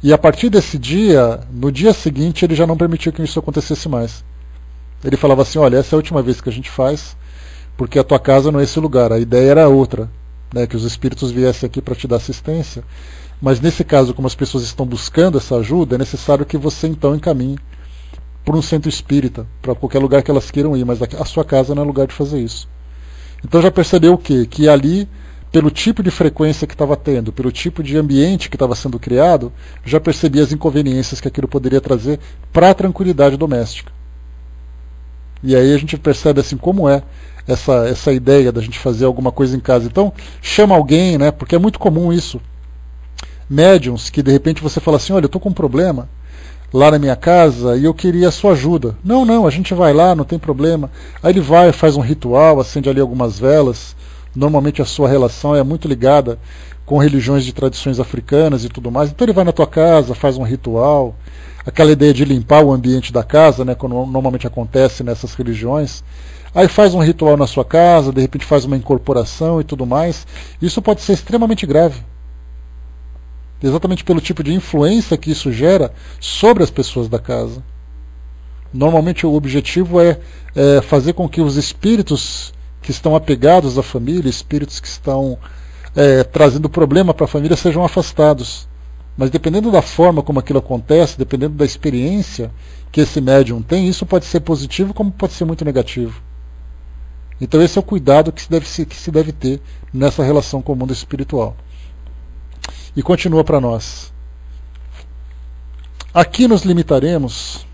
E a partir desse dia, no dia seguinte, ele já não permitiu que isso acontecesse mais. Ele falava assim, olha, essa é a última vez que a gente faz, porque a tua casa não é esse lugar, a ideia era outra, né, que os espíritos viessem aqui para te dar assistência, mas nesse caso, como as pessoas estão buscando essa ajuda, é necessário que você então encaminhe para um centro espírita, para qualquer lugar que elas queiram ir, mas a sua casa não é lugar de fazer isso. Então já percebeu o quê? Que ali, pelo tipo de frequência que estava tendo, pelo tipo de ambiente que estava sendo criado, já percebia as inconveniências que aquilo poderia trazer para a tranquilidade doméstica. E aí a gente percebe assim como é essa ideia da gente fazer alguma coisa em casa. Então, chama alguém, né? Porque é muito comum isso. Médiums que de repente você fala assim, olha, eu estou com um problema lá na minha casa e eu queria a sua ajuda. Não, a gente vai lá, não tem problema. Aí ele vai, faz um ritual, acende ali algumas velas. Normalmente a sua relação é muito ligada com religiões de tradições africanas e tudo mais. Então ele vai na tua casa, faz um ritual. Aquela ideia de limpar o ambiente da casa, né, como normalmente acontece nessas religiões. Aí faz um ritual na sua casa, de repente faz uma incorporação e tudo mais. Isso pode ser extremamente grave. Exatamente pelo tipo de influência que isso gera sobre as pessoas da casa. Normalmente o objetivo é fazer com que os espíritos que estão apegados à família, espíritos que estão trazendo problema para a família, sejam afastados. Mas dependendo da forma como aquilo acontece, dependendo da experiência que esse médium tem, isso pode ser positivo como pode ser muito negativo. Então esse é o cuidado que se deve ter nessa relação com o mundo espiritual. E continua para nós. Aqui nos limitaremos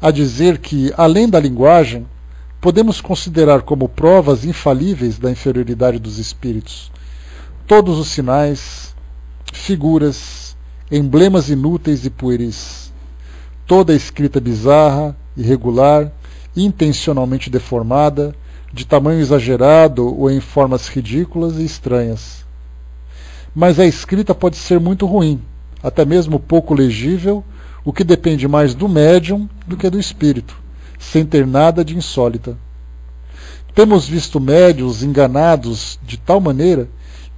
a dizer que, além da linguagem, podemos considerar como provas infalíveis da inferioridade dos espíritos todos os sinais, figuras, emblemas inúteis e pueris, toda a escrita bizarra, irregular, intencionalmente deformada, de tamanho exagerado ou em formas ridículas e estranhas. Mas a escrita pode ser muito ruim, até mesmo pouco legível, o que depende mais do médium do que do espírito, sem ter nada de insólita. Temos visto médiuns enganados de tal maneira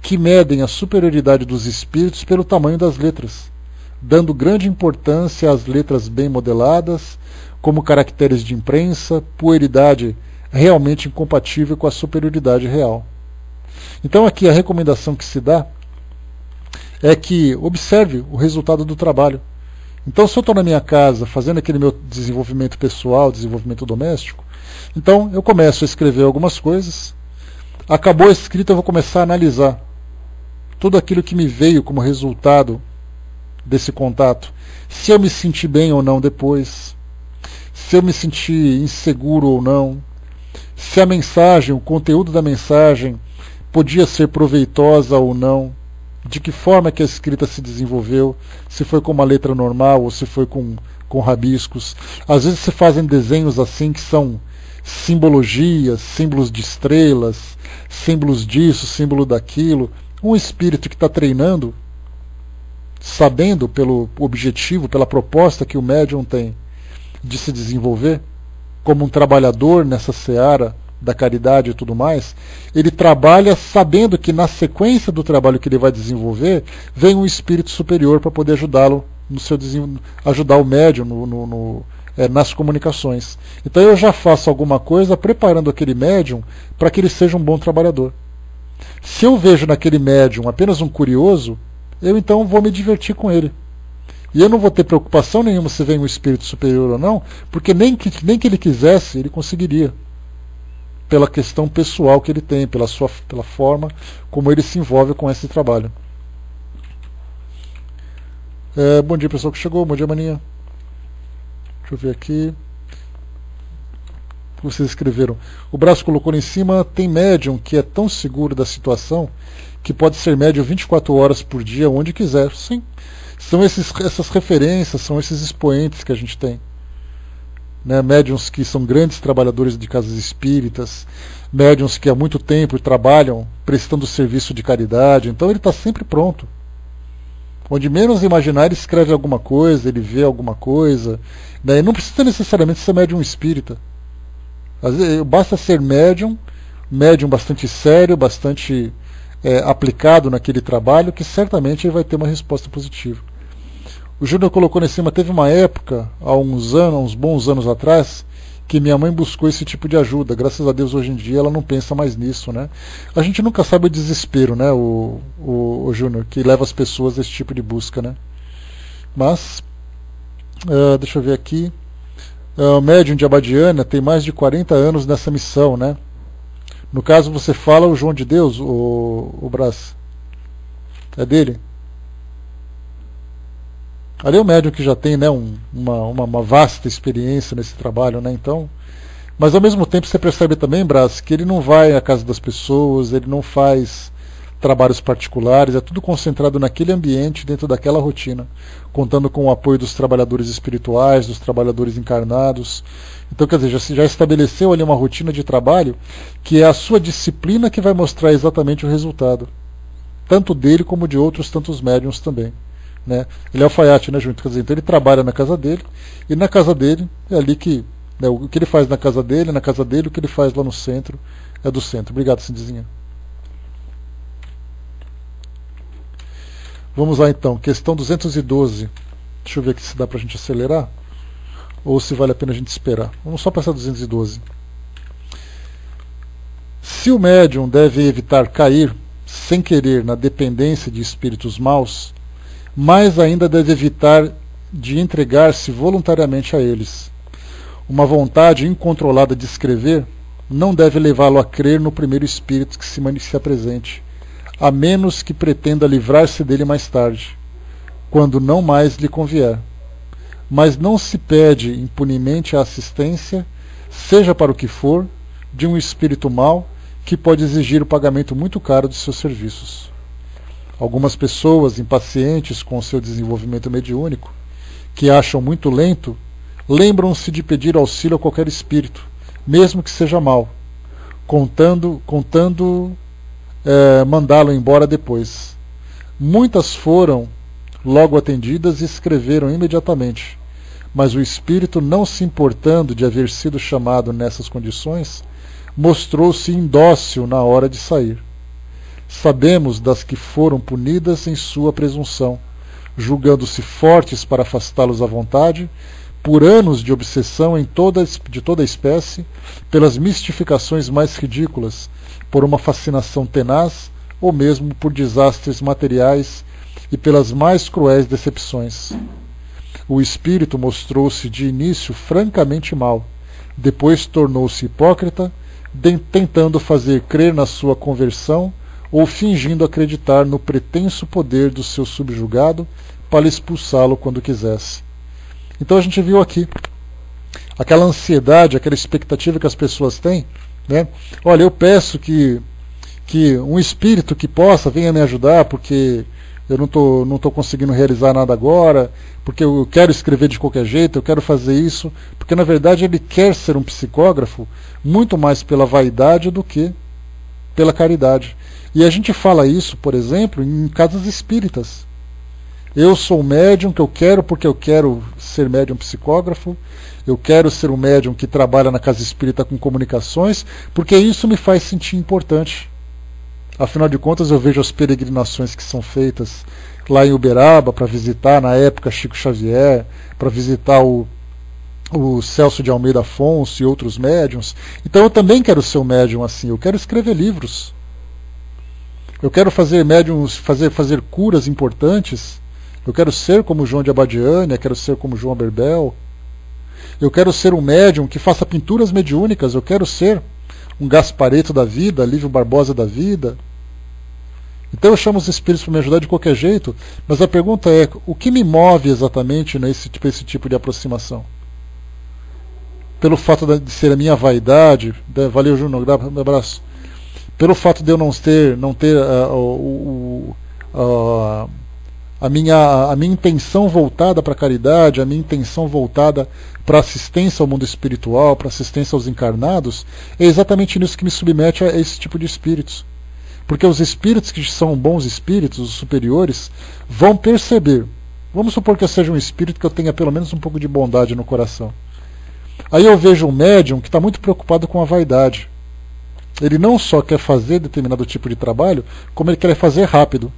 que medem a superioridade dos espíritos pelo tamanho das letras, dando grande importância às letras bem modeladas, como caracteres de imprensa, puerilidade realmente incompatível com a superioridade real. Então aqui a recomendação que se dá é que observe o resultado do trabalho. Então, se eu estou na minha casa fazendo aquele meu desenvolvimento pessoal, desenvolvimento doméstico, então eu começo a escrever algumas coisas, acabou a escrita, eu vou começar a analisar tudo aquilo que me veio como resultado desse contato, se eu me senti bem ou não depois, se eu me senti inseguro ou não, se a mensagem, o conteúdo da mensagem podia ser proveitosa ou não, de que forma que a escrita se desenvolveu, se foi com uma letra normal ou se foi com com rabiscos. Às vezes se fazem desenhos assim que são simbologias, símbolos de estrelas, símbolos disso, símbolo daquilo. Um espírito que está treinando, sabendo pelo objetivo, pela proposta que o médium tem de se desenvolver como um trabalhador nessa seara da caridade e tudo mais, ele trabalha sabendo que na sequência do trabalho que ele vai desenvolver, vem um espírito superior para poder ajudá-lo no seu ajudar o médium nas comunicações. Então eu já faço alguma coisa preparando aquele médium para que ele seja um bom trabalhador. Se eu vejo naquele médium apenas um curioso, eu então vou me divertir com ele. E eu não vou ter preocupação nenhuma se vem um espírito superior ou não, porque nem que ele quisesse, ele conseguiria. Pela questão pessoal que ele tem, pela forma como ele se envolve com esse trabalho. Bom dia, pessoal que chegou. Bom dia, maninha. Deixa eu ver aqui. O que vocês escreveram? O Braço colocou em cima, tem médium que é tão seguro da situação que pode ser médium 24 horas por dia, onde quiser. Sim. São essas referências, são esses expoentes que a gente tem. Né, médiuns que são grandes trabalhadores de casas espíritas, médiuns que há muito tempo trabalham prestando serviço de caridade, então ele está sempre pronto. Onde menos imaginar, ele escreve alguma coisa, ele vê alguma coisa, né, e não precisa necessariamente ser médium espírita. Às vezes, basta ser médium bastante sério, bastante aplicado naquele trabalho, que certamente ele vai ter uma resposta positiva. O Júnior colocou em cima, teve uma época, há uns bons anos atrás, que minha mãe buscou esse tipo de ajuda. Graças a Deus, hoje em dia, ela não pensa mais nisso, né? A gente nunca sabe o desespero, né, o Júnior, que leva as pessoas a esse tipo de busca, né? Mas, deixa eu ver aqui. O médium de Abadiânia tem mais de 40 anos nessa missão, né? No caso, você fala o João de Deus, o Brás? É dele? Ali é um médium que já tem, né, uma vasta experiência nesse trabalho, né, então, mas ao mesmo tempo você percebe também, Brás, que ele não vai à casa das pessoas, ele não faz trabalhos particulares, é tudo concentrado naquele ambiente, dentro daquela rotina, contando com o apoio dos trabalhadores espirituais, dos trabalhadores encarnados. Então, quer dizer, já estabeleceu ali uma rotina de trabalho que é a sua disciplina que vai mostrar exatamente o resultado, tanto dele como de outros tantos médiuns também. Né? Ele é alfaiate, né, junto, quer dizer, então ele trabalha na casa dele, e na casa dele é ali que, né, o que ele faz na casa dele, o que ele faz lá no centro é do centro. Obrigado, Cindizinha. Vamos lá então, questão 212. Deixa eu ver aqui se dá pra gente acelerar ou se vale a pena a gente esperar. Vamos só passar 212. Se o médium deve evitar cair sem querer na dependência de espíritos maus, mais ainda deve evitar de entregar-se voluntariamente a eles. Uma vontade incontrolada de escrever não deve levá-lo a crer no primeiro espírito que se apresente, a menos que pretenda livrar-se dele mais tarde, quando não mais lhe convier. Mas não se pede impunemente a assistência, seja para o que for, de um espírito mau que pode exigir o pagamento muito caro de seus serviços. Algumas pessoas impacientes com o seu desenvolvimento mediúnico, que acham muito lento, lembram-se de pedir auxílio a qualquer espírito, mesmo que seja mau, contando mandá-lo embora depois. Muitas foram logo atendidas e escreveram imediatamente, mas o espírito, não se importando de haver sido chamado nessas condições, mostrou-se indócil na hora de sair. Sabemos das que foram punidas em sua presunção, julgando-se fortes para afastá-los à vontade, por anos de obsessão de toda espécie, pelas mistificações mais ridículas, por uma fascinação tenaz, ou mesmo por desastres materiais e pelas mais cruéis decepções. O espírito mostrou-se de início francamente mau, depois tornou-se hipócrita, tentando fazer crer na sua conversão ou fingindo acreditar no pretenso poder do seu subjugado para expulsá-lo quando quisesse. Então a gente viu aqui aquela ansiedade, aquela expectativa que as pessoas têm, né? Olha, eu peço que um espírito que possa venha me ajudar, porque eu não tô conseguindo realizar nada agora, porque eu quero escrever de qualquer jeito, eu quero fazer isso, porque na verdade ele quer ser um psicógrafo muito mais pela vaidade do que pela caridade. E a gente fala isso, por exemplo, em casas espíritas. Eu sou um médium que eu quero porque eu quero ser médium psicógrafo, eu quero ser um médium que trabalha na casa espírita com comunicações, porque isso me faz sentir importante. Afinal de contas, eu vejo as peregrinações que são feitas lá em Uberaba para visitar, na época, Chico Xavier, para visitar o Celso de Almeida Afonso e outros médiums. Então eu também quero ser um médium assim, eu quero escrever livros. Eu quero fazer médiums, fazer curas importantes. Eu quero ser como João de Abadiânia, quero ser como João Berbel. Eu quero ser um médium que faça pinturas mediúnicas, eu quero ser um Gaspareto da vida, Lívio Barbosa da vida. Então eu chamo os espíritos para me ajudar de qualquer jeito, mas a pergunta é, o que me move exatamente nesse tipo de aproximação? Pelo fato de ser a minha vaidade, valeu Júnior, um abraço. Pelo fato de eu não ter a minha intenção voltada para a caridade, a minha intenção voltada para a assistência ao mundo espiritual, para a assistência aos encarnados, é exatamente nisso que me submete a esse tipo de espíritos. Porque os espíritos que são bons espíritos, os superiores, vão perceber. Vamos supor que eu seja um espírito que eu tenha pelo menos um pouco de bondade no coração. Aí eu vejo um médium que está muito preocupado com a vaidade. Ele não só quer fazer determinado tipo de trabalho, como ele quer fazer rápido.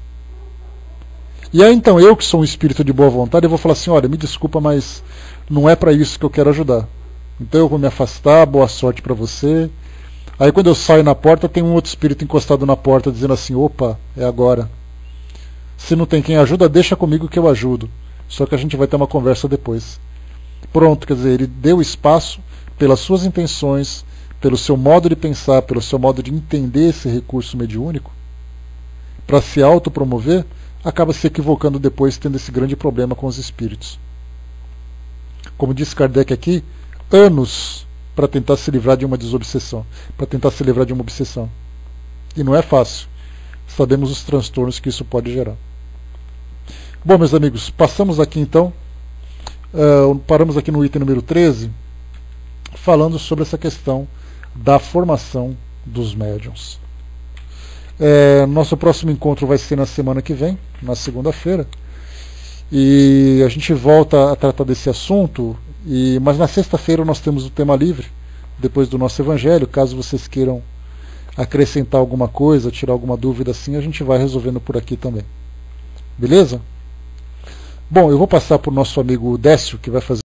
E aí então eu, que sou um espírito de boa vontade, eu vou falar assim, olha, me desculpa, mas não é para isso que eu quero ajudar. Então eu vou me afastar, boa sorte para você. Aí quando eu saio na porta, tem um outro espírito encostado na porta, dizendo assim, opa, é agora. Se não tem quem ajuda, deixa comigo que eu ajudo. Só que a gente vai ter uma conversa depois. Pronto, quer dizer, ele deu espaço pelas suas intenções, pelo seu modo de pensar, pelo seu modo de entender esse recurso mediúnico, para se autopromover, acaba se equivocando depois, tendo esse grande problema com os espíritos. Como disse Kardec aqui, anos para tentar se livrar de uma desobsessão, para tentar se livrar de uma obsessão. E não é fácil. Sabemos os transtornos que isso pode gerar. Bom, meus amigos, passamos aqui então, paramos aqui no item número 13, falando sobre essa questão da formação dos médiuns. Nosso próximo encontro vai ser na semana que vem, na segunda-feira, e a gente volta a tratar desse assunto, mas na sexta-feira nós temos o tema livre, depois do nosso evangelho. Caso vocês queiram acrescentar alguma coisa, tirar alguma dúvida assim, a gente vai resolvendo por aqui também. Beleza? Bom, eu vou passar para o nosso amigo Décio, que vai fazer